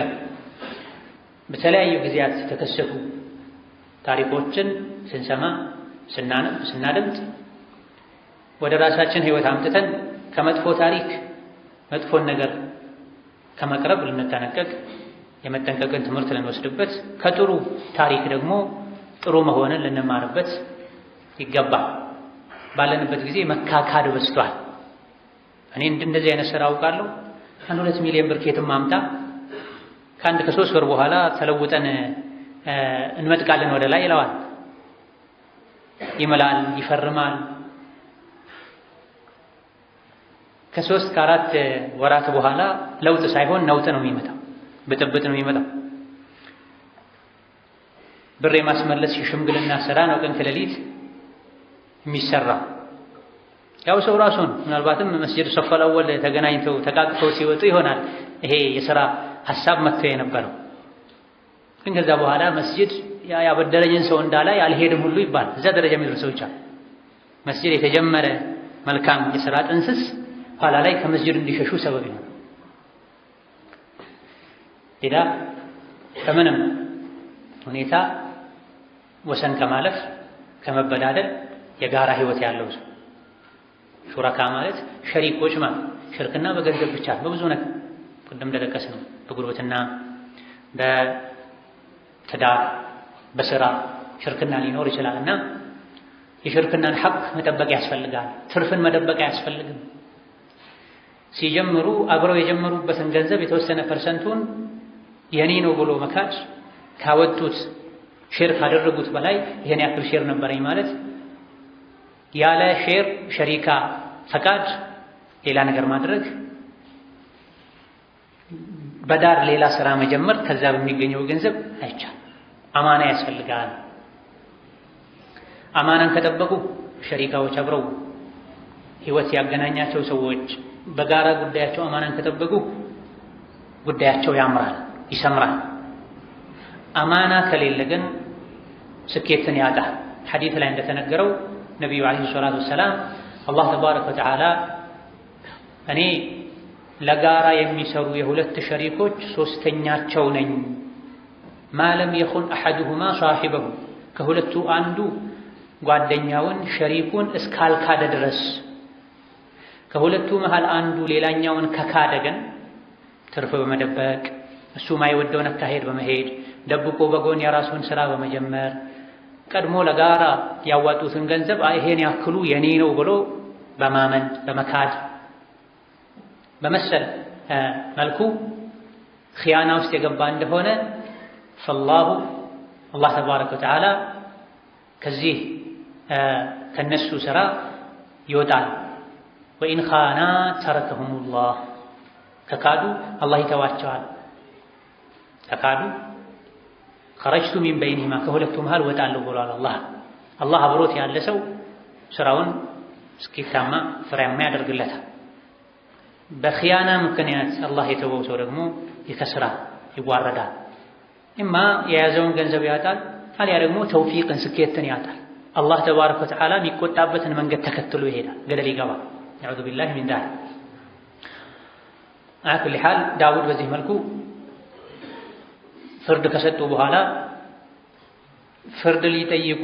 በተለያዩ ጊዜያት የተከሰቱ ታሪኮችን ስንሰማ ስናነብ ስናደምጥ ወደ ራሳችን ህይወት አምጥተን ከመጥፎ ታሪክ መጥፎን ነገር ከመቅረብ ልንጠነቀቅ የመጠንቀቅን ትምህርት ልንወስድበት ከጥሩ ታሪክ ደግሞ ጥሩ መሆንን ልንማርበት ይገባል። ባለንበት ጊዜ መካካድ በዝቷል። እኔ እንደዚህ አይነት ሥራ አውቃለሁ 1-2 ሚሊዮን ብር ከየትም ማምጣ ከአንድ ከ3 ወር በኋላ ተለውጠን እንመጥቃለን ወደ ላይ ይለዋል። ይመላል፣ ይፈርማል። ከ3 ከ4 ወራት በኋላ ለውጥ ሳይሆን ነውጥ ነው የሚመጣው፣ ብጥብጥ ነው የሚመጣው። ብር የማስመለስ የሽምግልና ሥራ ነው ቀን ከሌሊት የሚሰራ። ያው ሰው ራሱን ምናልባትም መስጂድ ሶፈል አወል ተገናኝተው ተቃቅፈው ሲወጡ ይሆናል ይሄ የሥራ ሐሳብ መጥቶ የነበረው። ግን ከዛ በኋላ መስጂድ ያበደረኝን ሰው እንዳላይ አልሄድም ሁሉ ይባላል። እዛ ደረጃ የሚደርሰው ይቻላል። መስጂድ የተጀመረ መልካም የሥራ ጥንስስ ኋላ ላይ ከመስጂድ እንዲሸሹ ሰበብ ይሆናል። ሌላ ከምንም ሁኔታ ወሰን ከማለፍ ከመበዳደል የጋራ ህይወት ያለው ሰው ሹረካ ማለት ሸሪኮች ማለት ሽርክና በገንዘብ ብቻ በብዙ ነገር ቅድም እንደጠቀስነው በጉርብትና በትዳር በሥራ ሽርክና ሊኖር ይችላልና የሽርክናን ሐቅ መጠበቅ ያስፈልጋል። ትርፍን መደበቅ አያስፈልግም። ሲጀምሩ አብረው የጀመሩበትን ገንዘብ የተወሰነ ፐርሰንቱን የኔ ነው ብሎ መካድ ካወጡት ሼር ካደረጉት በላይ ይሄን ያክል ሼር ነበረኝ ማለት ያለ ሼር ሸሪካ ፈቃድ ሌላ ነገር ማድረግ በዳር ሌላ ሥራ መጀመር ከዛ በሚገኘው ገንዘብ አይቻልም። አማና ያስፈልጋል። አማናን ከጠበቁ ሸሪካዎች አብረው ህይወት ያገናኛቸው ሰዎች በጋራ ጉዳያቸው አማናን ከጠበቁ ጉዳያቸው ያምራል። ይሰምራል። አማና ከሌለ ግን ስኬትን ያጣል። ሐዲስ ላይ እንደተነገረው ነቢዩ ዓለይሂ ሰላቱ ወሰላም አላህ ተባረከ ወተዓላ እኔ ለጋራ የሚሰሩ የሁለት ሸሪኮች ሶስተኛቸው ነኝ፣ ማለም የኹን አሐዱሁማ ሷሂበሁ ከሁለቱ አንዱ ጓደኛውን ሸሪኩን እስካልካደ ድረስ። ከሁለቱ መሃል አንዱ ሌላኛውን ከካደ ግን ትርፍ በመደበቅ እሱ ማይወደውን አካሄድ በመሄድ ደብቆ በጎን የራሱን ስራ በመጀመር ቀድሞ ለጋራ ያዋጡትን ገንዘብ ይሄን ያክሉ የኔ ነው ብሎ በማመን በመካድ በመሰል መልኩ ኺያና ውስጥ የገባ እንደሆነ አላህ ተባረከ ወተዓላ ከዚህ ከነሱ ስራ ይወጣል። ወኢን ኻና ተረከሁሙላህ ከካዱ አላህ ይተዋቸዋል። ከካዱ ኸረጅቱ ሚን በይኒሂማ ከሁለቱ መሃል እወጣለሁ ብሏል አላህ። አላህ አብሮት ያለ ሰው ስራውን ስኬታማ ፍሬያማ ያደርግለታል። በኺያና ምክንያት አላህ የተወው ሰው ደግሞ ይከስራል፣ ይዋረዳል። ኢማ የያዘውን ገንዘብ ያጣል፣ አልያ ደግሞ ተውፊቅን ስኬትን ያጣል። አላህ ተባረከ ወተዓላ የሚቆጣበትን መንገድ ተከትሎ ይሄዳል፣ ገደል ይገባል። ነዑዙ ቢላሂ ሚን ዛሊክ። አላ ኩሊ ሓል ዳውድ በዚህ መልኩ ፍርድ ከሰጡ በኋላ ፍርድ ሊጠይቁ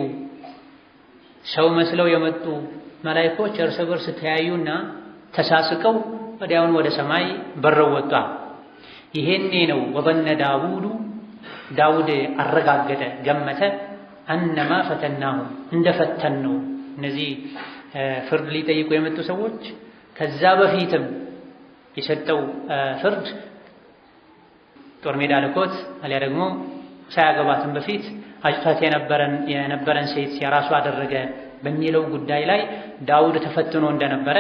ሰው መስለው የመጡ መላኢኮች እርስ በርስ ተያዩና ተሳስቀው ወዲያውን ወደ ሰማይ በረው ወጣ። ይሄኔ ነው ወظن ዳውድ አረጋገጠ ገመተ አነማ ፈተናሁ እንደፈተነው እነዚህ ፍርድ ሊጠይቁ የመጡ ሰዎች ከዛ በፊትም የሰጠው ፍርድ ጦር ሜዳ ልኮት አልያ ደግሞ ሳያገባትም በፊት አጭቷት የነበረን ሴት የራሱ አደረገ በሚለው ጉዳይ ላይ ዳውድ ተፈትኖ እንደነበረ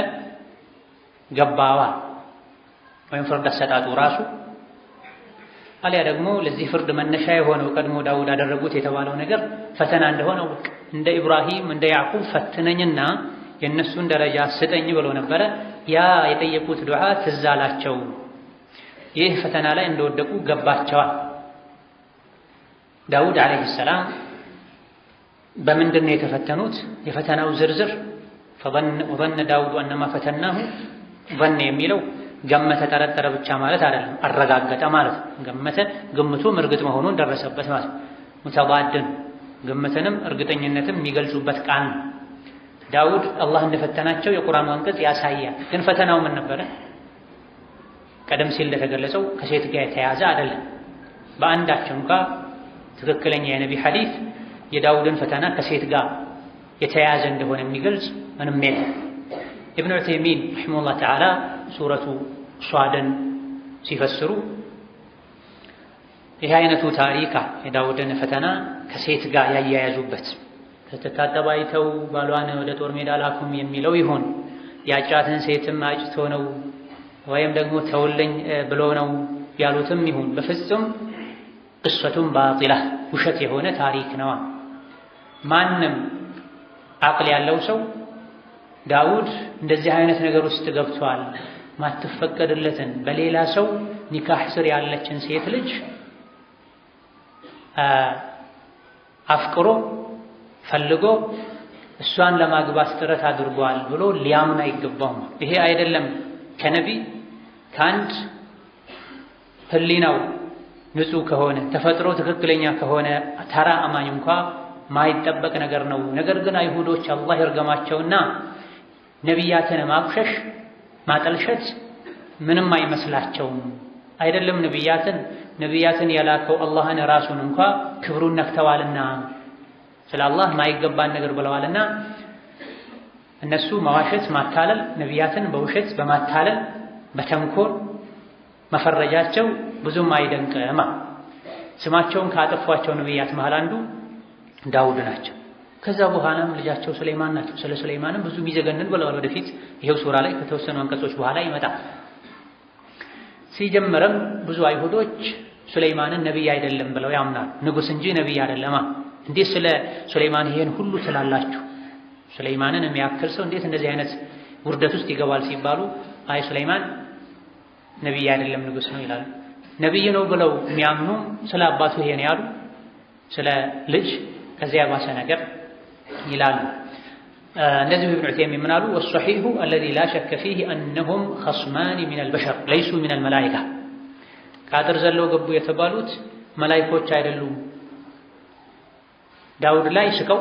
ገባዋ። ወይም ፍርድ አሰጣጡ ራሱ አልያ ደግሞ ለዚህ ፍርድ መነሻ የሆነው ቀድሞ ዳውድ አደረጉት የተባለው ነገር ፈተና እንደሆነ እንደ ኢብራሂም እንደ ያዕቁብ ፈትነኝና የእነሱን ደረጃ ስጠኝ ብሎ ነበረ። ያ የጠየቁት ዱዓ ትዝ አላቸው። ይህ ፈተና ላይ እንደወደቁ ገባቸዋል። ዳውድ ዓለይሂ ሰላም በምንድን ነው የተፈተኑት? የፈተናው ዝርዝር ወظن ዳውድ አነማ ፈተናሁ ظن የሚለው ገመተ ጠረጠረ ብቻ ማለት አይደለም፣ አረጋገጠ ማለት ነው። ገመተ ግምቱም እርግጥ መሆኑን ደረሰበት ማለት ነው። ሙተባድን ግምትንም እርግጠኝነትም የሚገልጹበት ቃል ነው። ዳውድ አላህ እንደፈተናቸው የቁርአን አንቀጽ ያሳያል። ግን ፈተናው ምን ነበረ? ቀደም ሲል እንደተገለጸው ከሴት ጋር የተያዘ አይደለም። በአንዳቸው እንኳ ትክክለኛ የነቢ ሐዲስ የዳውድን ፈተና ከሴት ጋር የተያዘ እንደሆነ የሚገልጽ ምንም የለም። ኢብኑ ዑተይሚን ረሒመሁላህ ተዓላ ሱረቱ ሷድን ሲፈስሩ ይህ አይነቱ ታሪክ የዳውድን ፈተና ከሴት ጋር ያያያዙበት ስትታጠብ አይተው ባሏን ወደ ጦር ሜዳ ላኩም የሚለው ይሆን ያጫትን ሴትም አጭቶ ነው ወይም ደግሞ ተውልኝ ብሎ ነው ያሉትም ይሁን በፍጹም ቅሰቱን ባጢላ ውሸት የሆነ ታሪክ ነው። ማንም አቅል ያለው ሰው ዳውድ እንደዚህ አይነት ነገር ውስጥ ገብቷል ማትፈቀድለትን በሌላ ሰው ኒካህ ስር ያለችን ሴት ልጅ አፍቅሮ ፈልጎ እሷን ለማግባት ጥረት አድርጓል ብሎ ሊያምን አይገባውም። ይሄ አይደለም ከነቢ ከአንድ ህሊናው ንጹህ ከሆነ ተፈጥሮ ትክክለኛ ከሆነ ተራ አማኝ እንኳ ማይጠበቅ ነገር ነው። ነገር ግን አይሁዶች አላህ ይርገማቸውና ነቢያትን ማቁሸሽ ማጠልሸት ምንም አይመስላቸውም። አይደለም ነቢያትን የላከው አላህን ራሱን እንኳ ክብሩን ነክተዋልና ስለ አላህ ማይገባን ነገር ብለዋልና እነሱ መዋሸት ማታለል ነቢያትን በውሸት በማታለል በተንኮል መፈረጃቸው ብዙም አይደንቅም። ስማቸውን ካጠፏቸው ነቢያት መሃል አንዱ ዳውድ ናቸው። ከዛ በኋላም ልጃቸው ሱለይማን ናቸው። ስለ ሱለይማንም ብዙ የሚዘገንን ብለዋል። ወደፊት ይሄው ሱራ ላይ ከተወሰኑ አንቀጾች በኋላ ይመጣል። ሲጀመረም ብዙ አይሁዶች ሱለይማንን ነቢይ አይደለም ብለው ያምናሉ። ንጉስ እንጂ ነቢይ አይደለም። እንዴት ስለ ሱለይማን ይሄን ሁሉ ትላላችሁ? ሱለይማንን የሚያክል ሰው እንዴት እንደዚህ አይነት ውርደት ውስጥ ይገባል ሲባሉ አይ ሱለይማን ነቢይ አይደለም ንጉስ ነው ይላሉ። ነብይ ነው ብለው የሚያምኑ ስለ አባቱ ይሄን ያሉ ስለ ልጅ ከዚያ ባሰ ነገር ይላሉ። እንደዚህ ኢብኑ ዑተይሚን ምን አሉ? والصحيح الذي لا شك فيه أنهم خصمان من البشر ليسوا من الملائكة ካድር ዘለው ገቡ የተባሉት መላእክቶች አይደሉም። ዳውድ ላይ ስቀው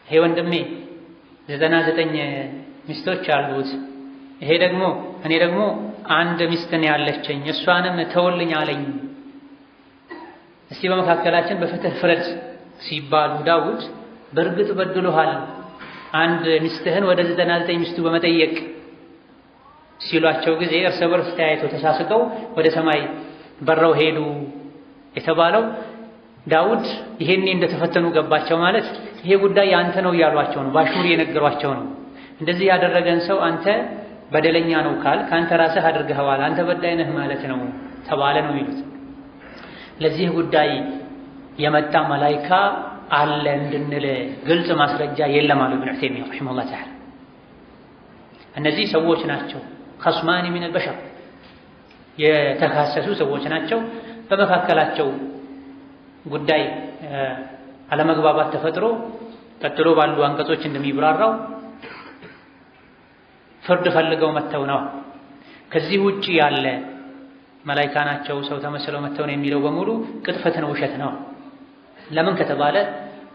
ይሄ ወንድሜ 99 ሚስቶች አሉት፣ ይሄ ደግሞ እኔ ደግሞ አንድ ሚስት ነው ያለችኝ እሷንም ተወልኝ አለኝ፣ እስቲ በመካከላችን በፍትህ ፍረድ ሲባሉ ዳውድ በእርግጥ በድሎሃል አንድ ሚስትህን ወደ 99 ሚስቱ በመጠየቅ ሲሏቸው ጊዜ እርስ በርስ ተያይተው ተሳስቀው ወደ ሰማይ በረው ሄዱ የተባለው ዳውድ ይሄኔ እንደተፈተኑ ገባቸው ማለት ይሄ ጉዳይ ያንተ ነው እያሏቸው ነው፣ ባሹር የነገሯቸው ነው። እንደዚህ ያደረገን ሰው አንተ በደለኛ ነው ካል ካንተ ራስህ አድርገኸዋል አንተ በዳይ ነህ ማለት ነው ተባለ ነው የሚሉት። ለዚህ ጉዳይ የመጣ መላኢካ አለ እንድንል ግልጽ ማስረጃ የለም አሉ ኢብኑ ዑተይሚን ረሂመሁላህ ተዓላ። እነዚህ ሰዎች ናቸው خصمان من البشر የተካሰሱ ሰዎች ናቸው። በመካከላቸው ጉዳይ አለመግባባት ተፈጥሮ ቀጥሎ ባሉ አንቀጾች እንደሚብራራው ፍርድ ፈልገው መተው ነው። ከዚህ ውጪ ያለ መላኢካ ናቸው ሰው ተመስለው መተው ነው የሚለው በሙሉ ቅጥፈት ነው፣ ውሸት ነው። ለምን ከተባለ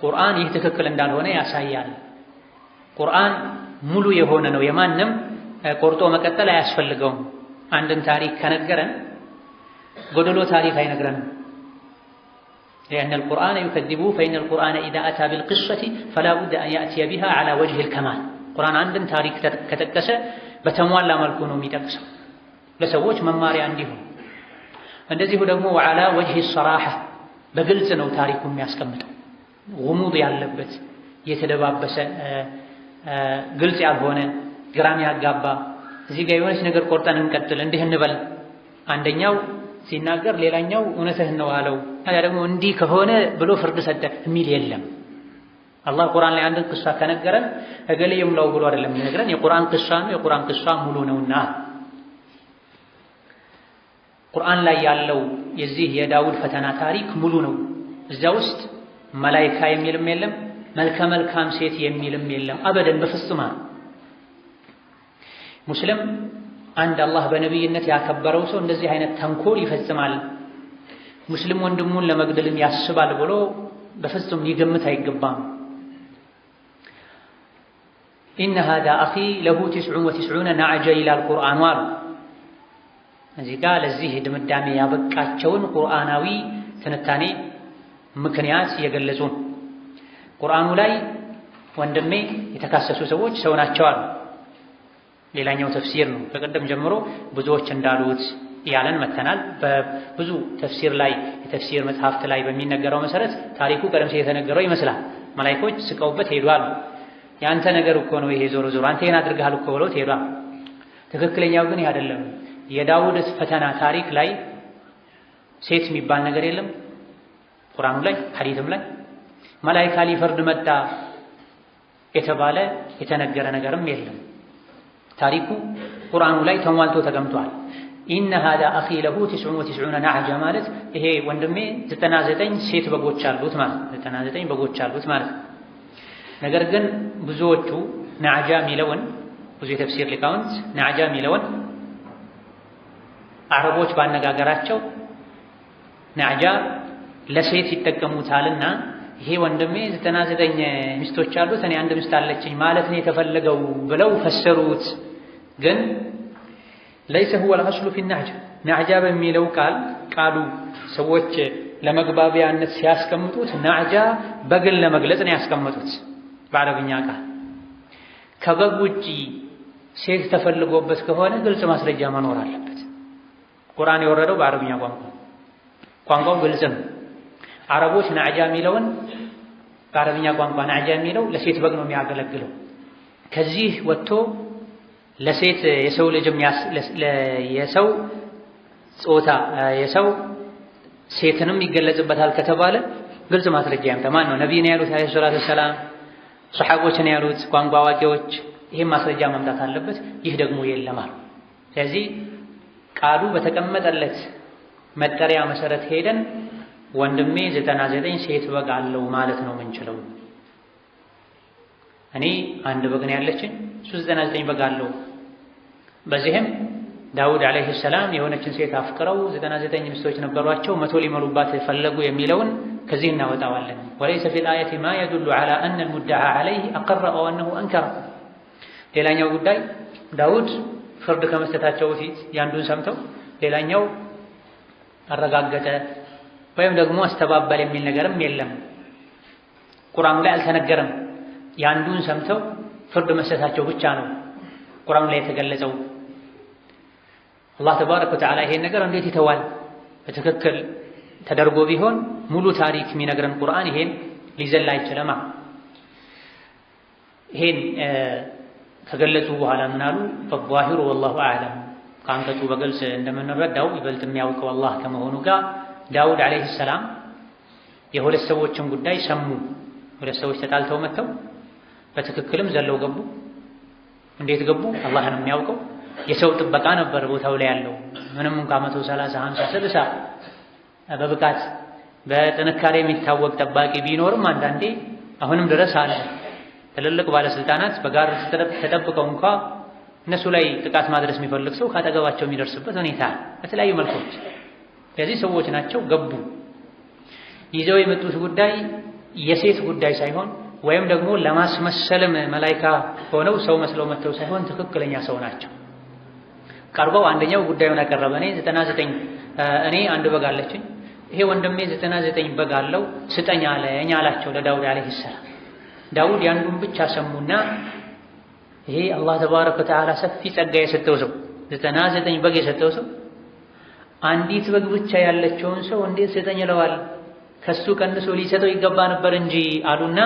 ቁርአን ይህ ትክክል እንዳልሆነ ያሳያል። ቁርአን ሙሉ የሆነ ነው፣ የማንም ቆርጦ መቀጠል አያስፈልገውም። አንድን ታሪክ ከነገረን ጎደሎ ታሪክ አይነግረንም። لأن القرآن يكذبه فإن القرآن إذا أتى بالقصة فلا بد أن يأتي بها على وجه الكمال. قرآن عندن تاريخ كتكس بتموال ملكونه ميتكس لسووش مماري عندهم እንደዚሁ ደግሞ وعلى وجه الصراحة በግልጽ ነው ታሪኩን የሚያስቀምጠው። غموض ያለበት የተደባበሰ ግልጽ ያልሆነ ግራም ያጋባ እዚህ ጋር የሆነች ነገር ቆርጠን እንቀጥል እንዲህ እንበል አንደኛው ሲናገር ሌላኛው እውነትህን ነው አለው ታዲያ ደግሞ እንዲህ ከሆነ ብሎ ፍርድ ሰጠ የሚል የለም። አላህ ቁርአን ላይ አንድን ቅሷ ከነገረን እገሌ ይምለው ብሎ አይደለም የሚነግረን፣ የቁርአን ቅሷ ነው፣ የቁርአን ቅሷ ሙሉ ነውና። ቁርአን ላይ ያለው የዚህ የዳውድ ፈተና ታሪክ ሙሉ ነው። እዛ ውስጥ መላኢካ የሚልም የለም፣ መልከ መልካም ሴት የሚልም የለም። አበደን በፍጹም ሙስሊም አንድ አላህ በነብይነት ያከበረው ሰው እንደዚህ አይነት ተንኮል ይፈጽማል፣ ሙስሊም ወንድሙን ለመግደልም ያስባል ብሎ በፍጹም ሊገምት አይገባም። ኢነ ሃዛ አኺ ለሁ 99 ነዕጀ ይላል ቁርአኑ አሉ። እዚህ ጋር ለዚህ ድምዳሜ ያበቃቸውን ቁርአናዊ ትንታኔ ምክንያት የገለጹ ቁርአኑ ላይ ወንድሜ የተካሰሱ ሰዎች ሰው ናቸው አሉ። ሌላኛው ተፍሲር ነው። ከቀደም ጀምሮ ብዙዎች እንዳሉት ያለን መተናል። በብዙ ተፍሲር ላይ የተፍሲር መጽሐፍት ላይ በሚነገረው መሰረት ታሪኩ ቀደም ሲል የተነገረው ይመስላል። መላእክቶች ስቀውበት ሄዷል። ያንተ ነገር እኮ ነው ይሄ ዞሮ ዞሮ አንተ ይሄን አድርገሃል እኮ ብለው ሄዷል። ትክክለኛው ግን አይደለም። የዳውድ ፈተና ታሪክ ላይ ሴት የሚባል ነገር የለም። ቁርአኑ ላይ ሐዲስም ላይ መላእክት ሊፈርድ መጣ የተባለ የተነገረ ነገርም የለም። ታሪኩ ቁርአኑ ላይ ተሟልቶ ተቀምጧል። ኢነ ሃዛ አኺ ለሁ 99 ነዕጀ ማለት ይሄ ወንድሜ 99 ሴት በጎች አሉት ማለት 99 በጎች አሉት ማለት። ነገር ግን ብዙዎቹ ነዕጃ ሚለውን ብዙ የተፍሲር ሊቃውንት ነዕጃ ሚለውን አረቦች ባነጋገራቸው ነዕጃ ለሴት ይጠቀሙታልና ይሄ ወንድሜ 99 ሚስቶች አሉት እኔ አንድ ሚስት አለችኝ ማለት ነው የተፈለገው ብለው ፈሰሩት። ግን ليس هو الأصل في النعجة نعجة በሚለው ቃሉ ሰዎች ለመግባቢያነት ሲያስቀምጡት ነዕጃ በግል ለመግለጽ ነው ያስቀምጡት በአረብኛ ቃል። ከበግ ውጪ ሴት ተፈልጎበት ከሆነ ግልጽ ማስረጃ መኖር አለበት። ቁርአን የወረደው በአረብኛ ቋንቋው ግልጽ ነው። አረቦች ነዕጃ የሚለውን በአረብኛ ቋንቋ ነዕጃ የሚለው ለሴት በግ ነው የሚያገለግለው። ከዚህ ወጥቶ ለሴት የሰው ልጅም የሰው ጾታ የሰው ሴትንም ይገለጽበታል ከተባለ ግልጽ ማስረጃ ያምጣ። ማን ነው ነብይ ነው ያሉት አለይሂ ሰላቱ ሰላም፣ ሱሐቦች ነው ያሉት፣ ቋንቋ አዋቂዎች። ይሄን ማስረጃ ማምጣት አለበት። ይህ ደግሞ የለም። ስለዚህ ቃሉ በተቀመጠለት መጠሪያ መሰረት ሄደን ወንድሜ 99 ሴት በግ አለው ማለት ነው የምንችለው። እኔ አንድ በግ ነው ያለችኝ፣ እሱ 99 በግ አለው። በዚህም ዳውድ ዓለይሂ ሰላም የሆነችን ሴት አፍቅረው 99 ሚስቶች ነበሯቸው 100 ሊመሉባት ፈለጉ የሚለውን ከዚህ እናወጣዋለን። ወለይሰ ፊል አየቲ ማ የዱሉ ዐላ አነ አልሙደዓ ዐለይሂ አቀረ አው አነሁ አንከረ። ሌላኛው ጉዳይ ዳውድ ፍርድ ከመስጠታቸው በፊት ያንዱን ሰምተው ሌላኛው አረጋገጠ ወይም ደግሞ አስተባበል የሚል ነገርም የለም። ቁርአኑ ላይ አልተነገረም። ያንዱን ሰምተው ፍርድ መስጠታቸው ብቻ ነው ቁርአኑ ላይ የተገለጸው። አላህ ተባረከ ወተዓላ ይሄን ነገር እንዴት ይተዋል? በትክክል ተደርጎ ቢሆን ሙሉ ታሪክ የሚነግረን ቁርአን ይሄን ሊዘላ አይችልም። ይሄን ከገለጹ በኋላ ምን አሉ? ፈዛሂሩ ወላሁ አዕለም። ከአንቀጹ በግልጽ እንደምንረዳው ይበልጥ የሚያውቀው አላህ ከመሆኑ ጋር ዳውድ ዓለይሂ ሰላም የሁለት ሰዎችን ጉዳይ ሰሙ። ሁለት ሰዎች ተጣልተው መጥተው በትክክልም ዘለው ገቡ። እንዴት ገቡ? አላህ ነው የሚያውቀው። የሰው ጥበቃ ነበር ቦታው ላይ ያለው። ምንም እንኳን 130 50 60 በብቃት በጥንካሬ የሚታወቅ ጠባቂ ቢኖርም አንዳንዴ አሁንም ድረስ አለ። ትልልቅ ባለስልጣናት በጋር ተጠብቀው እንኳን እነሱ ላይ ጥቃት ማድረስ የሚፈልግ ሰው ካጠገባቸው የሚደርስበት ሁኔታ በተለያዩ መልኮች። ከዚህ ሰዎች ናቸው ገቡ። ይዘው የመጡት ጉዳይ የሴት ጉዳይ ሳይሆን ወይም ደግሞ ለማስመሰልም መላኢካ ሆነው ሰው መስለው መጥተው ሳይሆን ትክክለኛ ሰው ናቸው። ቀርበው አንደኛው ጉዳዩን አቀረበ። እኔ አንድ በግ አለችኝ፣ ይሄ ወንድሜ 99 በግ አለው ስጠኝ አለኝ አላቸው ለዳውድ ዓለይሂ ሰላም። ዳውድ ያንዱን ብቻ ሰሙና ይሄ አላህ ተባረከ ወተዓላ ሰፊ ጸጋ የሰጠው ሰው 99 በግ የሰጠው ሰው አንዲት በግ ብቻ ያለችውን ሰው እንዴት ስጠኝ ይለዋል? ከሱ ቀንሶ ሊሰጠው ይገባ ነበር እንጂ አሉና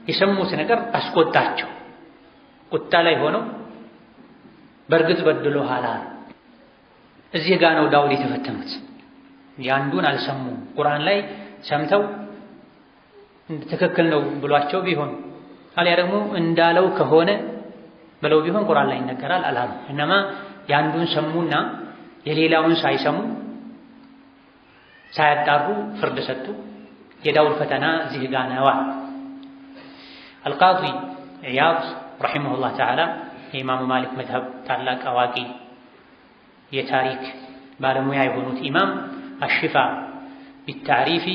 የሰሙት ነገር አስቆጣቸው። ቁጣ ላይ ሆነው በእርግጥ በድሎሃል። እዚህ ጋር ነው ዳውድ የተፈተኑት። ያንዱን አልሰሙም። ቁርአን ላይ ሰምተው ትክክል ነው ብሏቸው ቢሆን አልያ ደግሞ እንዳለው ከሆነ ብለው ቢሆን ቁርአን ላይ ይነገራል አላሉ። እነማ ያንዱን ሰሙና የሌላውን ሳይሰሙ ሳያጣሩ ፍርድ ሰጡ። የዳውድ ፈተና እዚህ ጋር ነው። አልቃዲ ኢያድ ረሒመሁላህ ተዓላ የኢማሙ ማሊክ መዝሀብ ታላቅ አዋቂ የታሪክ ባለሙያ የሆኑት ኢማም አሽፋ ቢታሪፊ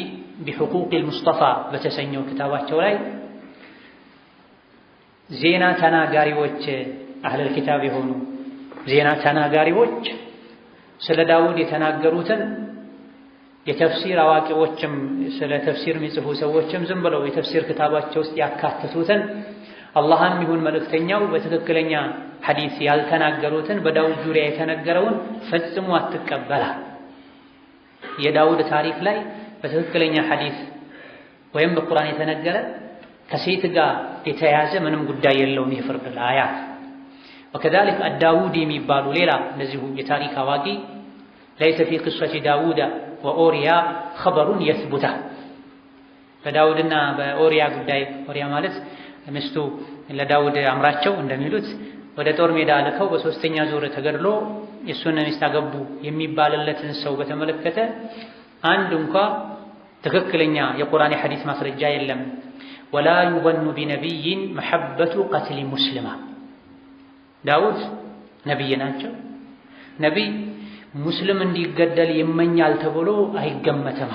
ቢሑቁቂል ሙስጠፋ በተሰኘው ክታባቸው ላይ ዜና ተናጋሪዎች አህለል ኪታብ የሆኑ ዜና ተናጋሪዎች ስለ ዳውድ የተናገሩትን የተፍሲር አዋቂዎችም ስለ ተፍሲር የሚጽፉ ሰዎችም ዝም ብለው የተፍሲር ክታባቸው ውስጥ ያካተቱትን አላህም ይሁን መልእክተኛው በትክክለኛ ሐዲስ ያልተናገሩትን በዳውድ ዙሪያ የተነገረውን ፈጽሞ አትቀበላ። የዳውድ ታሪክ ላይ በትክክለኛ ሐዲስ ወይም በቁርአን የተነገረ ከሴት ጋር የተያዘ ምንም ጉዳይ የለውም። ይህ ፍርድ ለአያት ወከዛሊክ አዳውዲ የሚባሉ ሌላ እንደዚሁ የታሪክ አዋቂ ለይሰ ፊ ቅሰቲ ዳውዳ ወኦሪያ ኸበሩን የስቡታ በዳውድና በኦሪያ ጉዳይ ኦሪያ ማለት ሚስቱ ለዳውድ አምራቸው እንደሚሉት ወደ ጦር ሜዳ ልከው በሶስተኛ ዙር ተገድሎ የሱን ሚስት አገቡ የሚባልለትን ሰው በተመለከተ አንድ እንኳ ትክክለኛ የቁርአን የሐዲስ ማስረጃ የለም። ወላ ዩظن بنبي محبة قتل مسلمة ዳውድ ነብይ ናቸው። ነብይ ሙስሊም እንዲገደል ይመኛል ተብሎ አይገመተም።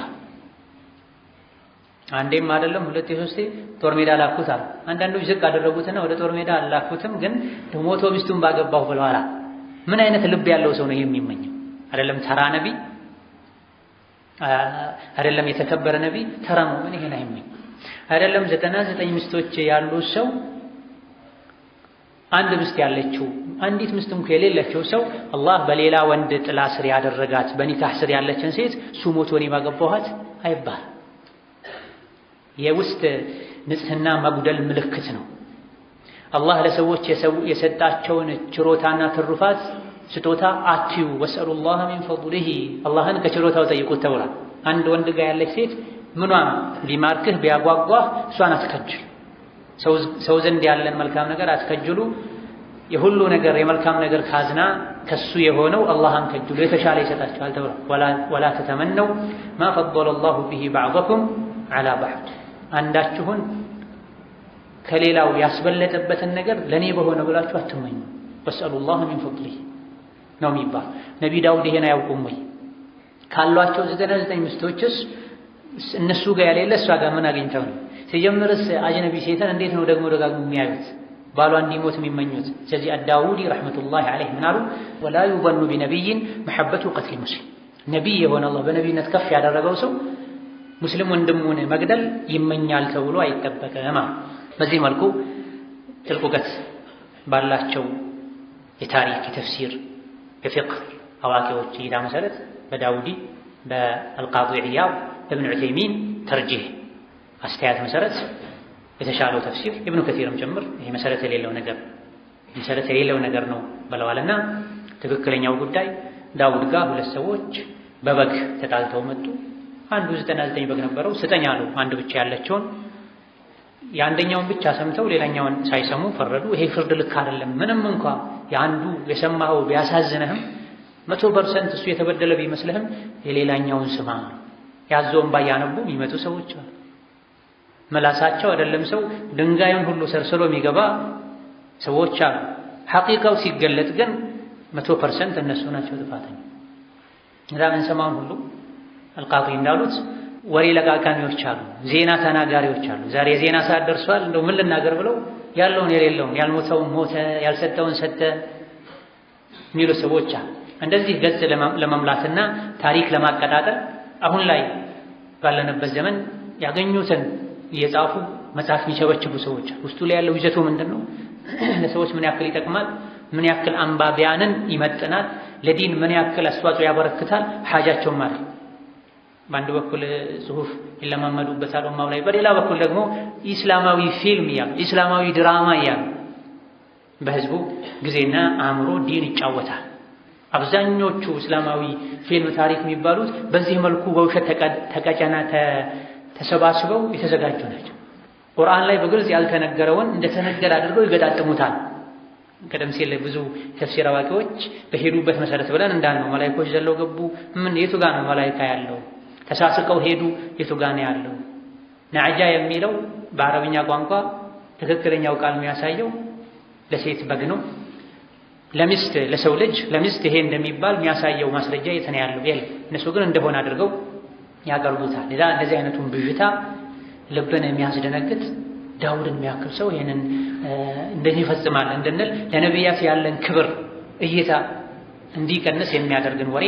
አንዴም አይደለም ሁለቴ ሶስቴ ጦር ሜዳ ላኩታል። አንዳንዶች ዝቅ አደረጉትና ወደ ጦር ሜዳ አላኩትም፣ ግን ደሞቶ ሚስቱን ባገባሁ ብለዋል። ምን አይነት ልብ ያለው ሰው ነው የሚመኘው? አይደለም ተራ ነብይ፣ አይደለም የተከበረ ነብይ፣ ተራ ሙእሚን ይሄን አይመኝ። አይደለም 99 ሚስቶች ያሉት ሰው አንድ ሚስት ያለችው አንዲት ሚስት እንኳን የሌለችው ሰው አላህ በሌላ ወንድ ጥላ ስር ያደረጋት በኒካህ ስር ያለችን ሴት ሱሞት ወኔ ባገባኋት አይባል። የውስጥ ንጽህና መጉደል ምልክት ነው። አላህ ለሰዎች የሰጣቸውን ችሮታና ትሩፋት ስጦታ አትዩ ወሰሉላህ ሚን ፈድሊሂ አላህን ከችሮታው ጠይቁት ተብሏል። አንድ ወንድ ጋር ያለች ሴት ምኗም ቢማርክህ ቢያጓጓህ እሷን አትከጅል። ሰው ዘንድ ያለን መልካም ነገር አትከጅሉ። የሁሉ ነገር የመልካም ነገር ካዝና ከሱ የሆነው አላህን ከጅሉ የተሻለ ይሰጣቸዋል ተብሏል። ወላ ተተመነው ማ ፈضለ الله به بعضكم على بعض አንዳችሁን ከሌላው ያስበለጠበትን ነገር ለኔ በሆነ ብላችሁ አትመኙ። ወሰሉላህ ሚን ፈድሊህ ነው የሚባል። ነቢ ዳውድ ይሄን አያውቁም ወይ? ካሏቸው 99 ሚስቶችስ እነሱ ጋር ያሌለ እሷ ጋር ምን አግኝተው ነው? ሲጀምርስ አጅነቢ ሴትን እንዴት ነው ደግሞ ደጋግሞ የሚያዩት ባሏ እንዲሞት የሚመኙት? ስለዚህ አዳውዲ ረሕመቱላሂ ዐለይሂ ምን አሉ? ወላ ዩዘኑ ቢነቢይን መሐበቱ ቀትል ሙስሊም ነቢይ የሆነ አላህ በነቢይነት ከፍ ያደረገው ሰው ሙስሊም ወንድሙን መግደል ይመኛል ተብሎ አይጠበቅም። በዚህ መልኩ ጥልቅ እውቀት ባላቸው የታሪክ የተፍሲር የፊቅህ አዋቂዎች እይታ መሰረት በዳውዲ በአልቃዲ ዒያድ ኢብኑ ዑሰይሚን ተርጂህ አስተያየት መሰረት የተሻለው ተፍሲር ኢብኑ ከሲርም ጭምር ይሄ መሰረት የሌለው ነገር ነው ብለዋልና ትክክለኛው ጉዳይ ዳውድ ጋር ሁለት ሰዎች በበግ ተጣልተው መጡ። አንዱ 99 በግ ነበረው ስጠኝ አለው። አንድ ብቻ ያለችውን የአንደኛውን ብቻ ሰምተው ሌላኛውን ሳይሰሙ ፈረዱ። ይሄ ፍርድ ልክ አይደለም። ምንም እንኳ የአንዱ የሰማኸው ቢያሳዝንህም 100% እሱ የተበደለ ቢመስልህም የሌላኛውን ስማ። ያዘውን ባያነቡ የሚመጡ ሰዎች አሉ። መላሳቸው አይደለም ሰው ድንጋዩን ሁሉ ሰርስሮ የሚገባ ሰዎች አሉ። ሐቂቃው ሲገለጥ ግን 100% እነሱ ናቸው ጥፋተኛ። ዛሬ ሰማውን ሁሉ አልቃዲ እንዳሉት ወሬ ለቃቃሚዎች አሉ፣ ዜና ተናጋሪዎች አሉ። ዛሬ የዜና ሰዓት ደርሷል እንደው ምን ልናገር ብለው ያለውን የሌለውን ያልሞተውን ሞተ ያልሰጠውን ሰጠ የሚሉ ሰዎች አሉ። እንደዚህ ገጽ ለመምላትና ታሪክ ለማቀጣጠል አሁን ላይ ባለንበት ዘመን ያገኙትን እየጻፉ መጽሐፍ የሚቸበችቡ ሰዎች አሉ። ውስጡ ላይ ያለው ይዘቱ ምንድነው? ለሰዎች ምን ያክል ይጠቅማል? ምን ያክል አንባቢያንን ይመጥናል? ለዲን ምን ያክል አስተዋጽኦ ያበረክታል? ሐጃቸው ማለት በአንድ በኩል ጽሁፍ ይለማመዱበታል ኡማው ላይ፣ በሌላ በኩል ደግሞ ኢስላማዊ ፊልም እያሉ ኢስላማዊ ድራማ እያሉ በህዝቡ ጊዜና አእምሮ ዲን ይጫወታል። አብዛኞቹ እስላማዊ ፊልም ታሪክ የሚባሉት በዚህ መልኩ በውሸት ተቀጨና ተሰባስበው የተዘጋጁ ናቸው። ቁርአን ላይ በግልጽ ያልተነገረውን እንደተነገረ አድርገው ይገጣጥሙታል። ቀደም ሲል ብዙ ተፍሲር አዋቂዎች በሄዱበት መሰረት ብለን እንዳልነው መላእክቶች ዘለው ገቡ። ምን የቱ ጋር ነው መላእክት ያለው? ተሳስቀው ሄዱ። የቱ ጋር ነው ያለው? ነዕጃ የሚለው በአረብኛ ቋንቋ ትክክለኛው ቃል የሚያሳየው ለሴት በግ ነው። ለሚስት ለሰው ልጅ ለሚስት ይሄ እንደሚባል የሚያሳየው ማስረጃ የት ነው ያለው? የለም። እነሱ ግን እንደሆነ አድርገው ያቀርቡታል። ለዛ እንደዚህ አይነቱን ብዥታ ልብን የሚያስደነግጥ ዳውድን የሚያክል ሰው ይሄንን እንደዚህ ይፈጽማል እንድንል ለነቢያት ያለን ክብር እይታ እንዲቀንስ የሚያደርግን ወሬ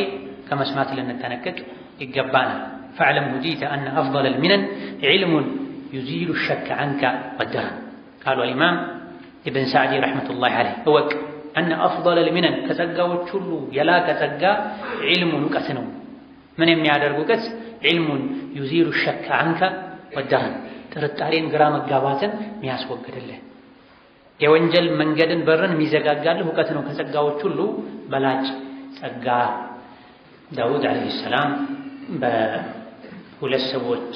ከመስማት ልንጠነቀቅ ይገባናል። ፈዕለም ሁዲተ አነ አፍضل المنن علم يزيل الشك عنك والدرن قالوا الإمام ابن سعدي رحمة الله عليه እወቅ أن أفضل المنن ከጸጋዎች ሁሉ የላቀ ጸጋ ዒልሙ እውቀት ነው። ምን የሚያደርግ እውቀት? ዒልሙ يزيل الشك عنك والدرن ጥርጣሬን ግራ መጋባትን የሚያስወግድልህ የወንጀል መንገድን በርን የሚዘጋጋልህ እውቀት ነው ከጸጋዎች ሁሉ በላጭ ጸጋ። ዳውድ ዓለይሂ ሰላም በሁለት ሰዎች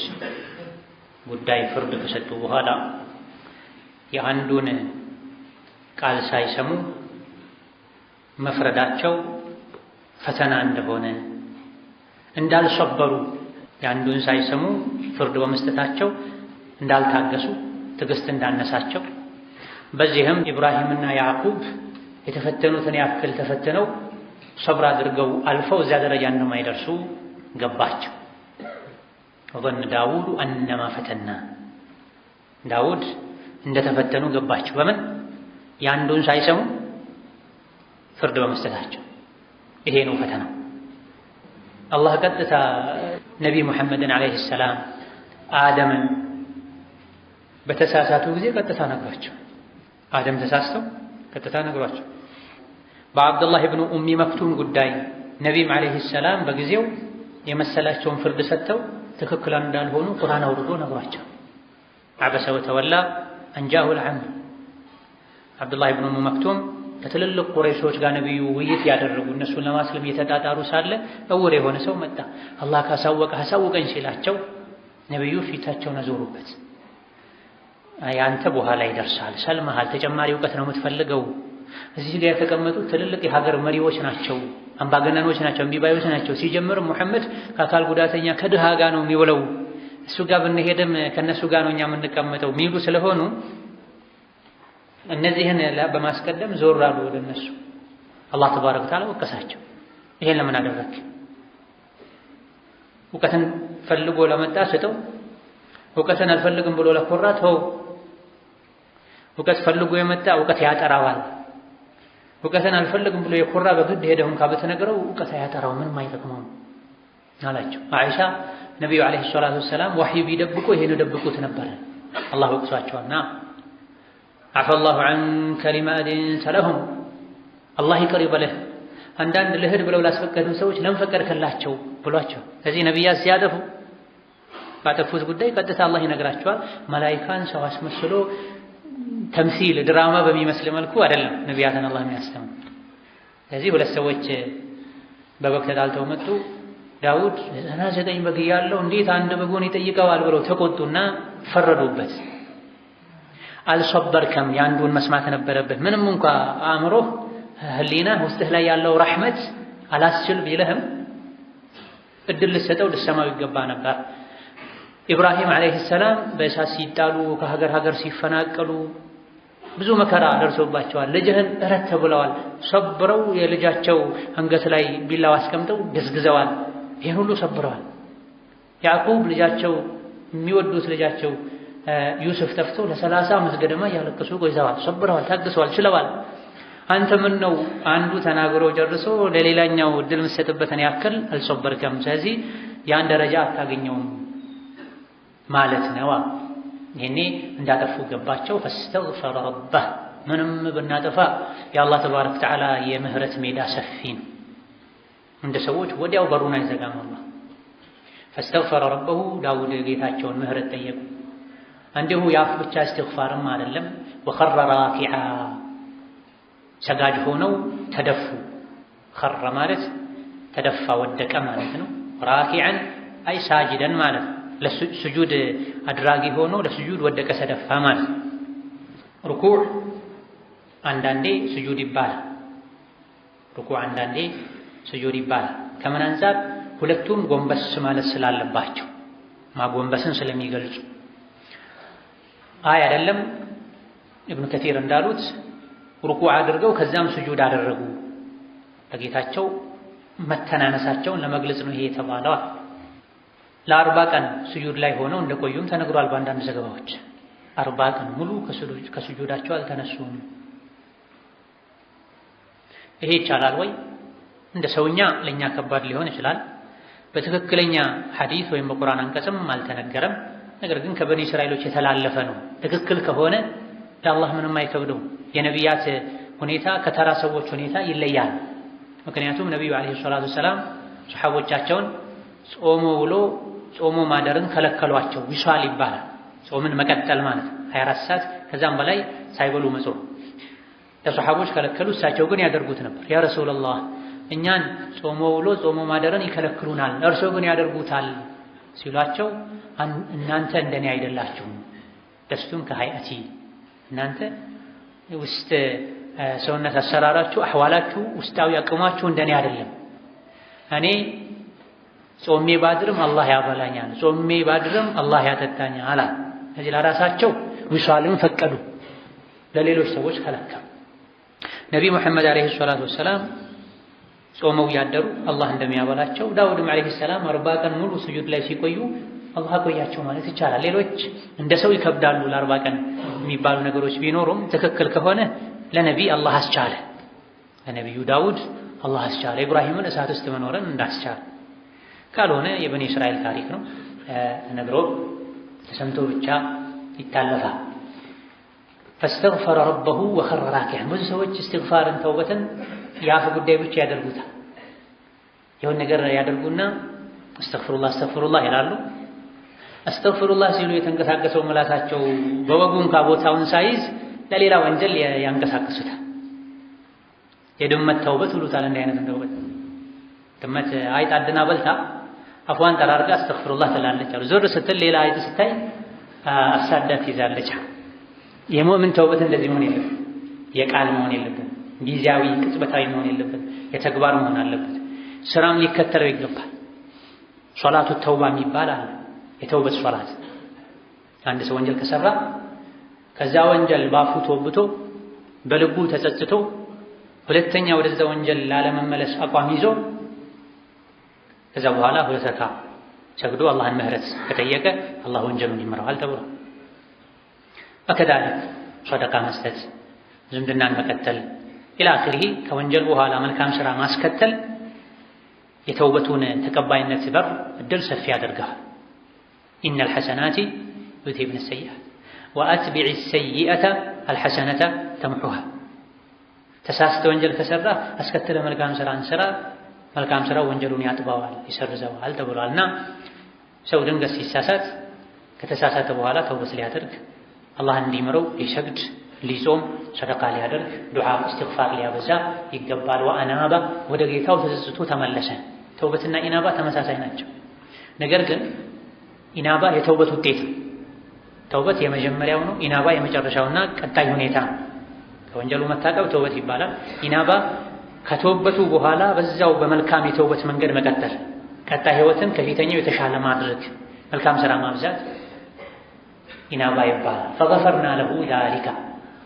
ጉዳይ ፍርድ ከሰጡ በኋላ የአንዱን ቃል ሳይሰሙ መፍረዳቸው ፈተና እንደሆነ እንዳልሰበሩ የአንዱን ሳይሰሙ ፍርድ በመስጠታቸው እንዳልታገሱ ትዕግስት እንዳነሳቸው በዚህም ኢብራሂምና ያዕቁብ የተፈተኑትን ያክል ተፈትነው ሰብር አድርገው አልፈው እዚያ ደረጃ እንደማይደርሱ ገባቸው። ወظن ዳውድ أنما ፈተና ዳውድ እንደተፈተኑ ገባቸው። በምን? የአንዱን ሳይሰሙ ፍርድ በመስጠታቸው። ይሄ ነው ፈተናው። አላህ ቀጥታ ነቢ ሙሐመድን ዓለይሂ ሰላም አደምን በተሳሳቱ ጊዜ ቀጥታ ነግሯቸው። አደም ተሳስተው ቀጥታ ነግሯቸው። በአብዱላህ ኢብኑ ኡሚ መክቱም ጉዳይ ነቢም ዓለይሂ ሰላም በጊዜው የመሰላቸውን ፍርድ ሰጥተው ትክክል እንዳልሆኑ ቁርአን አውርዶ ነግሯቸው። አበሰ ወተወላ አንጃሁል ዐም አብዱላህ ኢብኑ ኡሚ መክቱም ከትልልቅ ቁረይሾች ጋር ነብዩ ውይይት ያደረጉ እነሱን ለማስለም እየተጣጣሩ ሳለ እውር የሆነ ሰው መጣ። አላህ ካሳወቀ አሳውቀኝ ሲላቸው ነብዩ ፊታቸውን አዞሩበት። ያንተ በኋላ ይደርሳል፣ ሰልመሃል፣ ተጨማሪ እውቀት ነው የምትፈልገው እዚህ ጋር የተቀመጡት ትልልቅ የሀገር መሪዎች ናቸው፣ አምባገነኖች ናቸው፣ እምቢባዮች ናቸው። ሲጀምር ሙሐመድ ከአካል ጉዳተኛ ከድሃ ጋር ነው የሚውለው፣ እሱ ጋር ብንሄድም ከነሱ ጋር ነው እኛ የምንቀመጠው የሚሉ ስለሆኑ እነዚህን በማስቀደም ዞር አሉ ወደ እነሱ። አላህ ተባረከ ወተዓላ ወቀሳቸው። ይሄን ለምን አደረክ? እውቀትን ፈልጎ ለመጣ ስጠው፣ እውቀትን አልፈልግም ብሎ ለኮራ ተው። እውቀት ፈልጎ የመጣ እውቀት ያጠራዋል። እውቀትን አልፈልግም ብሎ የኮራ በግድ ሄደውን ካብተነገረው እውቀት ያጠራው ምንም አይጠቅመውም አላቸው። አይሻ ነብዩ አለይሂ ሰላቱ ወሰላም ወህይ ቢደብቁ ይሄን ደብቁት ነበር። አላህ ወቅሷቸውና አፈላሁ ዐንከ ሊማ አዲንተ ለሁም አላህ ይቅር ይበልህ አንዳንድ ልህድ ብለው ላስፈቀዱ ሰዎች ለምን ፈቀድክላቸው ብሏቸው። ከዚህ ነብያት ሲያጠፉ ባጠፉት ጉዳይ ቀጥታ አላህ ይነግራቸዋል። መላኢካን ሰው አስመስሎ ተምሲል ድራማ በሚመስል መልኩ አይደለም ነብያትን አላህ የሚያስተምር። ከዚህ ሁለት ሰዎች በበግ ተጣልተው መጡ። ዳውድ 99 በግ ያለው እንዴት አንድ በጉን ይጠይቀዋል ብለው ተቆጡና ፈረዱበት። አልሰበርከም፣ ያንዱን መስማት ነበረበት። ምንም እንኳ አእምሮህ ህሊና ውስጥህ ላይ ያለው ረሕመት አላስችል ቢልህም እድል ልሰጠው ልሰማው ይገባ ነበር። ኢብራሂም ዓለይሂ ሰላም በእሳት ሲጣሉ ከሀገር ሀገር ሲፈናቀሉ ብዙ መከራ ደርሶባቸዋል። ልጅህን እረት ተብለዋል። ሰብረው የልጃቸው አንገት ላይ ቢላው አስቀምጠው ገዝግዘዋል። ይህን ሁሉ ሰብረዋል። ያዕቁብ ልጃቸው የሚወዱት ልጃቸው ዩሱፍ ጠፍቶ ለ30 ዓመት ገደማ እያለቀሱ ቆይተዋል። ሰብረዋል፣ ታግሰዋል፣ ችለዋል። አንተ ምን ነው አንዱ ተናግሮ ጨርሶ ለሌላኛው እድል የምትሰጥበትን ያክል አልሰበርከም። ስለዚህ ያን ደረጃ አታገኘውም ማለት ነው። ይሄኔ እንዳጠፉ ገባቸው። ፈስተግፈረ ረበህ ምንም ብናጠፋ የአላህ ተባረከ ወተዓላ የምህረት ሜዳ ሰፊ ነው። እንደ ሰዎች ወዲያው በሩን አይዘጋም አላህ። ፈስተግፈረ ረበሁ ዳውድ ጌታቸውን ምህረት ጠየቁ። እንዲሁ የአፍ ብቻ እስትግፋርም አይደለም። ወኸረ ራኪዓ ሰጋጅ ሆነው ተደፉ። ኸረ ማለት ተደፋ ወደቀ ማለት ነው። ራኪዓን አይ ሳጅደን ማለት ነው። ለስጁድ አድራጊ ሆኖ ለስጁድ ወደቀ ተደፋ ማለት ነው። ሩኩዕ አንዳንዴ ስጁድ ይባላል። ሩኩዕ አንዳንዴ ስጁድ ይባላል። ከምን አንፃር? ሁለቱም ጎንበስ ማለት ስላለባቸው ማጎንበስን ስለሚገልጹ። አይ አይደለም ኢብኑ ከቲር እንዳሉት ሩኩዕ አድርገው ከዛም ስጁድ አደረጉ። ለጌታቸው መተናነሳቸውን ለመግለጽ ነው ይሄ የተባለው። ለ40 ቀን ስጁድ ላይ ሆነው እንደቆዩም ተነግሯል በአንዳንድ ዘገባዎች። 40 ቀን ሙሉ ከስጁዳቸው አልተነሱም። ይሄ ይቻላል ወይ? እንደ ሰውኛ ለኛ ከባድ ሊሆን ይችላል። በትክክለኛ ሐዲስ ወይም በቁርአን አንቀጽም አልተነገረም። ነገር ግን ከበኒ እስራኤሎች የተላለፈ ነው። ትክክል ከሆነ ለአላህ ምንም አይከብደው። የነቢያት ሁኔታ ከተራ ሰዎች ሁኔታ ይለያል። ምክንያቱም ነቢዩ ዓለይሂ ሰላቱ ወሰላም ሰሐቦቻቸውን ጾሞ ማደርን ከለከሏቸው። ዊሷል ይባላል። ጾምን መቀጠል ማለት 24 ሰዓት ከዛም በላይ ሳይበሉ መጾም ለሰሐቦች ከለከሉ። እሳቸው ግን ያደርጉት ነበር። ያ ረሱላህ እኛን ጾሞ ማደርን ይከለክሉናል፣ እርሶ ግን ያደርጉታል ሲሏቸው እናንተ እንደኔ አይደላችሁም፣ ለስቱም ከሀይአቲ እናንተ ውስጥ ሰውነት አሰራራችሁ አህዋላችሁ ውስጣዊ አቅማችሁ እንደኔ አይደለም። እኔ ጾሜ ባድርም አላህ ያበላኛል፣ ጾሜ ባድርም አላህ ያጠጣኛል አላ። ስለዚህ ለራሳቸው ዊሷልን ፈቀዱ፣ ለሌሎች ሰዎች ከለከሉ። ነቢይ ሙሐመድ ዓለይሂ ሰላቱ ወሰላም ጾመው ያደሩ አላህ እንደሚያበላቸው፣ ዳውድም ዓለይሂ ሰላም 40 ቀን ሙሉ ስጁድ ላይ ሲቆዩ አላህ ቆያቸው ማለት ይቻላል። ሌሎች እንደ ሰው ይከብዳሉ። ለ40 ቀን የሚባሉ ነገሮች ቢኖሩም ትክክል ከሆነ ለነቢይ አላህ አስቻለ። ለነቢዩ ዳውድ አላህ አስቻለ፣ ኢብራሂምን እሳት ውስጥ መኖርን እንዳስቻለ። ካልሆነ የበኒ እስራኤል ታሪክ ነው፣ ነግሮ ተሰምቶ ብቻ ይታለፋል። ፈስተግፈረ ረበሁ ወኸረ ራኪዐን። ብዙ ሰዎች እስትግፋርን ተውበትን የአፍ ጉዳይ ብቻ ያደርጉታል። የሆነ ነገር ያደርጉና አስተግፍሩላህ ይላሉ። አስተግፍሩላህ ሲሉ የተንቀሳቀሰው ምላሳቸው በወጉን ቦታውን ሳይዝ ለሌላ ወንጀል ያንቀሳቅሱታል። የድመት ተውበት ይሉታል። እንዲህ አይነት ተውበት ድመት አይጥ አድና በልታ አፏን ጠራርጋ አስተግፍሩላህ ትላለች አሉ። ዞር ስትል ሌላ አይጥ ስታይ አሳዳት ይዛለች። የሙእምን ተውበት እንደዚህ መሆን የለበትም፣ የቃል መሆን የለበትም። ጊዜያዊ ቅጽበታዊ መሆን የለበት፣ የተግባር መሆን አለበት። ስራም ሊከተለው ይገባል። ሶላቱ ተውባ የሚባል አለ። የተውበት ሶላት አንድ ሰው ወንጀል ከሰራ ከዛ ወንጀል ባፉ ተወብቶ በልቡ ተጸጽቶ ሁለተኛ ወደዛ ወንጀል ላለመመለስ አቋም ይዞ ከዛ በኋላ ሁለት ረካ ሰግዶ አላህን ምህረት ከጠየቀ አላህ ወንጀሉን ይምረዋል ተብሎ ወከዛሊክ ሰደቃ መስጠት፣ ዝምድናን መቀጠል ኢላ አኺሪሂ ከወንጀል በኋላ መልካም ስራ ማስከተል የተውበቱን ተቀባይነት በር እድል ሰፊ ያደርጋል። ኢነል ሐሰናቲ ዩዝሂብነ ሰይአት ወአትቢዕ ሰይአተ አልሐሰነተ ተምሑሃ። ተሳስተ ወንጀል ከሰራ አስከተለ መልካም ስራን ስራ፣ መልካም ስራ ወንጀሉን ያጥባዋል ይሰርዘዋል ተብሏልና ሰው ድንገት ሲሳሳት ከተሳሳተ በኋላ ተውበት ሊያደርግ አላህን እንዲምረው ሊሰግድ ሊጾም ሰደቃ ሊያደርግ ዱዓ እስትግፋር ሊያበዛ ይገባል። ወአናባ ወደ ጌታው ተጸጽቶ ተመለሰ። ተውበትና ኢናባ ተመሳሳይ ናቸው። ነገር ግን ኢናባ የተውበት ውጤት ነው። ተውበት የመጀመሪያው ነው። ኢናባ የመጨረሻውና ቀጣይ ሁኔታ ነው። ከወንጀሉ መታቀብ ተውበት ይባላል። ኢናባ ከተውበቱ በኋላ በዛው በመልካም የተውበት መንገድ መቀጠል፣ ቀጣይ ህይወትን ከፊተኛው የተሻለ ማድረግ፣ መልካም ስራ ማብዛት ኢናባ ይባላል። ፈገፈርና ለሁ ዛሊካ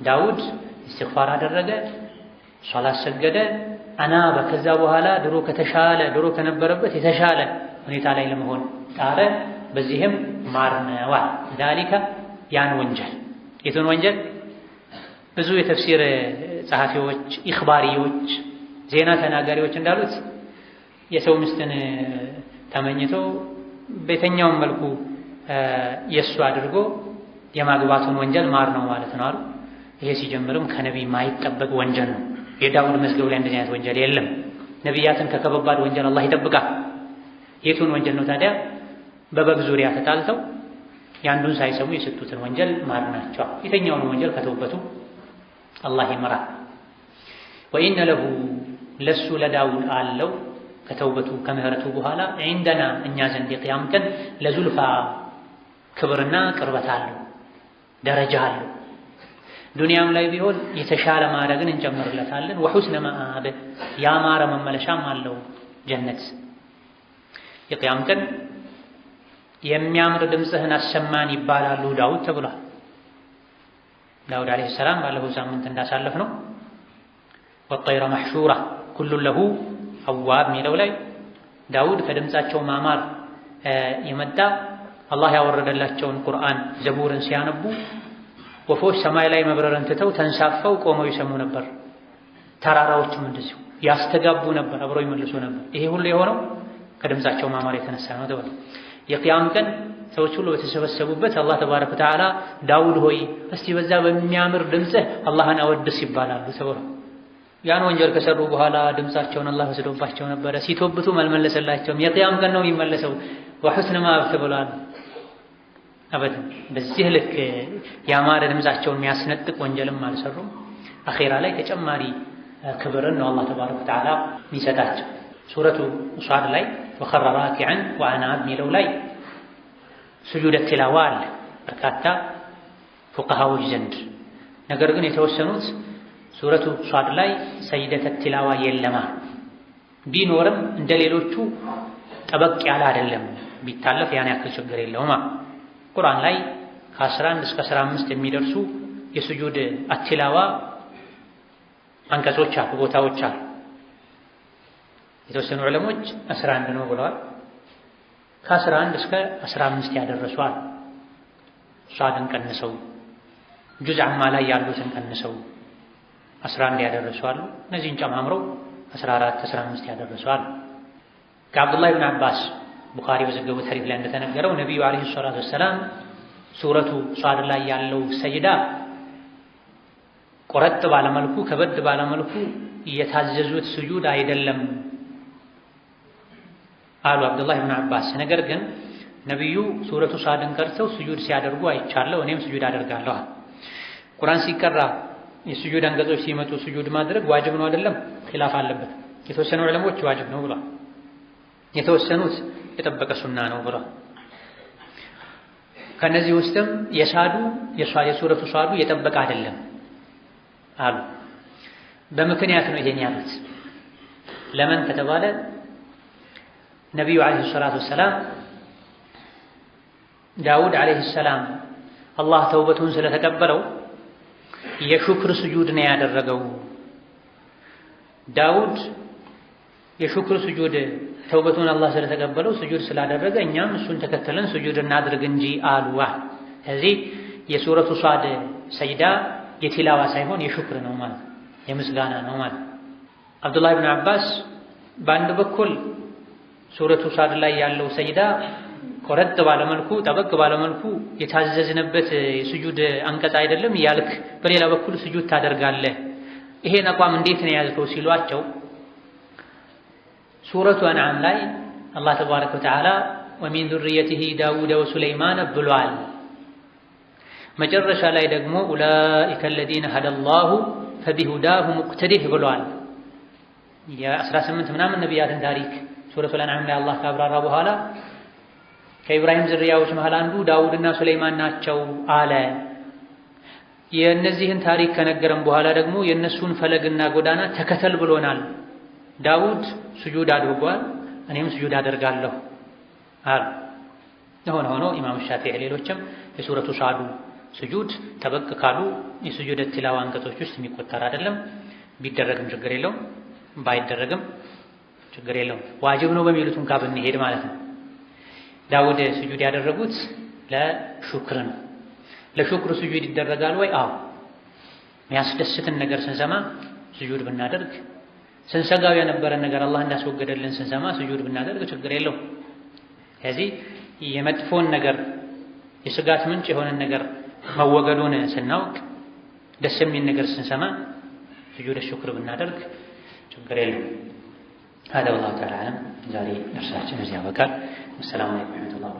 ዳውድ እስትግፋር አደረገ፣ ሶላት ሰገደ፣ አናበ ከዛ በኋላ ድሮ ከነበረበት የተሻለ ሁኔታ ላይ ለመሆን ጣረ። በዚህም ማርነዋል ዛሊካ ያን ወንጀል። የቱን ወንጀል? ብዙ የተፍሲር ጸሐፊዎች ኢኽባሪዎች ዜና ተናጋሪዎች እንዳሉት የሰው ሚስትን ተመኝቶ በየትኛውም መልኩ የእሱ አድርጎ የማግባቱን ወንጀል ማር ነው ማለት ነው አሉ። ይሄ ሲጀምርም ከነቢይ ማይጠበቅ ወንጀል ነው። የዳውድ መዝገብ ላይ እንደዚህ አይነት ወንጀል የለም። ነቢያትን ከከባድ ወንጀል አላህ ይጠብቃል። የቱን ወንጀል ነው ታዲያ? በበግ ዙሪያ ተጣልተው ያንዱን ሳይሰሙ የሰጡትን ወንጀል ማር ናቸው። የተኛውን ወንጀል ከተውበቱ አላህ ይምራል። ወኢነ ለሁ ለሱ ለዳውድ አለው ከተውበቱ ከምህረቱ በኋላ ዒንደና እኛ ዘንድ የቅያም ቀን ለዙልፋ ክብርና ቅርበት አለው፣ ደረጃ አለው። ዱንያም ላይ ቢሆን የተሻለ ማዕረግን እንጨምርለታለን። ወሑስነ መአብ ያማረ መመለሻም አለው ጀነት። የቅያም ቀን የሚያምር ድምፅህን አሰማን ይባላሉ ዳውድ ተብሏል። ዳውድ ዓለይሂ ሰላም ባለፈው ሳምንት እንዳሳለፍ ነው ወጠይረ መሕሹራ ኩሉን ለሁ አዋብ ሚለው ላይ ዳውድ ከድምፃቸው ማማር የመጣ አላህ ያወረደላቸውን ቁርአን ዘቡርን ሲያነቡ ወፎች ሰማይ ላይ መብረርን ትተው ተንሳፈው ቆመው ይሰሙ ነበር። ተራራዎችም እንደዚሁ ያስተጋቡ ነበር፣ አብረው ይመልሱ ነበር። ይሄ ሁሉ የሆነው ከድምፃቸው ማማር የተነሳ ነው ተብሎ የቅያም ቀን ሰዎች ሁሉ በተሰበሰቡበት አላህ ተባረከ ወተዓላ ዳውድ ሆይ እስቲ በዛ በሚያምር ድምፅህ አላህን አወድስ ይባላሉ ተብሎ ያን ወንጀል ከሰሩ በኋላ ድምፃቸውን አላህ ወስዶባቸው ነበረ። ሲቶብቱ አልመለሰላቸውም። የቅያም ቀን ነው የሚመለሰው። ወሑስነ መአብ ተብሏል። አበደን በዚህ ልክ ያማረ ድምፃቸውን የሚያስነጥቅ ወንጀልም አልሰሩም። አኼራ ላይ ተጨማሪ ክብርን ነው አላህ ተባረከ ወተዓላ የሚሰጣቸው። ሱረቱ ሷድ ላይ ወኸረ ራኪዐን ወአናብ ሚለው ላይ ስጁደ ቲላዋ አለ በርካታ ፉቀሃዎች ዘንድ። ነገር ግን የተወሰኑት ሱረቱ ሷድ ላይ ሰይደተ ቲላዋ የለማ ቢኖርም እንደ ሌሎቹ ጠበቅ ያለ አይደለም፣ ቢታለፍ ያን ያክል ችግር የለውም። ቁርአን ላይ ከ11 እስከ 15 የሚደርሱ የስጁድ አቲላዋ አንቀጾች አሉ፣ ቦታዎች አሉ። የተወሰኑ ዑለሞች 11 ነው ብለዋል። ከ11 እስከ 15 ያደረሷል። ሷድን ቀንሰው ጁዝ አማ ላይ ያሉትን ቀንሰው 11 ያደረሷል። እነዚህን ጨማምረው 14 15 ያደረሷል። ከአብዱላህ ብን አባስ ቡኻሪ በዘገቡት ሐዲስ ላይ እንደተነገረው ነቢዩ ዓለይሂ ሰላቱ ወሰላም ሱረቱ ሷድ ላይ ያለው ሰጅዳ ቆረጥ ባለመልኩ ከበድ ባለመልኩ የታዘዙት ስጁድ አይደለም አሉ አብዱላህ ብን አባስ። ነገር ግን ነቢዩ ሱረቱ ሷድን ቀርተው ስጁድ ሲያደርጉ አይቻለሁ፣ እኔም ስጁድ አደርጋለሁ። ቁርአን ሲቀራ የስጁድ አንቀጾች ሲመጡ ስጁድ ማድረግ ዋጅብ ነው አይደለም? ኺላፍ አለበት። የተወሰኑ ዑለሞች ዋጅብ ነው ብሏል፣ የተወሰኑት የጠበቀ ሱና ነው ብሏል። ከነዚህ ውስጥም የሱረቱ ሷዱ የጠበቀ አይደለም አሉ። በምክንያት ነው ይሄን ያሉት። ለምን ከተባለ ነቢዩ ዓለይሂ ሰላቱ ወሰላም ዳውድ ዓለይሂ ሰላም አላህ ተውበቱን ስለተቀበለው የሹክር ስጁድ ነው ያደረገው። ዳውድ የሹክር ስጁድ ተውበቱን አላህ ስለተቀበለው ስጁድ ስላደረገ እኛም እሱን ተከተለን ስጁድ እናድርግ እንጂ አሉ። ስለዚህ የሱረቱ ሷድ ሰጅዳ የቲላዋ ሳይሆን የሹክር ነው ማለት የምስጋና ነው ማለት። አብዱላህ ብን አባስ በአንድ በኩል ሱረቱ ሷድ ላይ ያለው ሰጅዳ ቆረጥ ባለመልኩ ጠበቅ ባለመልኩ የታዘዝንበት የስጁድ አንቀጽ አይደለም እያልክ በሌላ በኩል ስጁድ ታደርጋለህ፣ ይሄን አቋም እንዴት ነው ያዝከው ሲሏቸው ሱረቱ አንዓም ላይ አላህ ተባረከ ወተዓላ ወሚን ዙርየቲሂ ዳውደ ወሱለይማን ብሏል። መጨረሻ ላይ ደግሞ ኡላኢከ አለዚነ ሀደላሁ ፈቢሁዳሁ ሙቅተዲህ ብሏል። የ18 ምናምን ነቢያትን ታሪክ ሱረቱል አንዓም ላይ አላህ ካብራራ በኋላ ከኢብራሂም ዝርያዎች መሃል አንዱ ዳውድና ሱለይማን ናቸው አለ። የእነዚህን ታሪክ ከነገረን በኋላ ደግሞ የእነሱን ፈለግና ጎዳና ተከተል ብሎናል። ዳውድ ስጁድ አድርጓል፣ እኔም ስጁድ አደርጋለሁ አለ። የሆነ ሆኖ ኢማም ሻፊዒ ሌሎችም የሱረቱ ሷዱ ስጁድ ተበቅ ካሉ የስጁድ ቲላዋ አንቀጾች ውስጥ የሚቆጠር አይደለም፣ ቢደረግም ችግር የለውም፣ ባይደረግም ችግር የለውም። ዋጅብ ነው በሚሉት እንኳ ብንሄድ ማለት ነው። ዳውድ ስጁድ ያደረጉት ለሹክር ነው። ለሹክር ስጁድ ይደረጋል ወይ? አዎ። የሚያስደስትን ነገር ስንሰማ ስጁድ ብናደርግ፣ ስንሰጋው የነበረን ነገር አላህ እንዳስወገደልን ስንሰማ ስጁድ ብናደርግ ችግር የለው። ስለዚህ የመጥፎን ነገር የስጋት ምንጭ የሆነን ነገር መወገዱን ስናውቅ፣ ደስ የሚል ነገር ስንሰማ ስጁድ ሹክር ብናደርግ ችግር የለው። هذا والله تعالى أعلم. ዛሬ ደርሳችን እዚህ ያበቃል። السلام عليكم ورحمة الله وبركاته.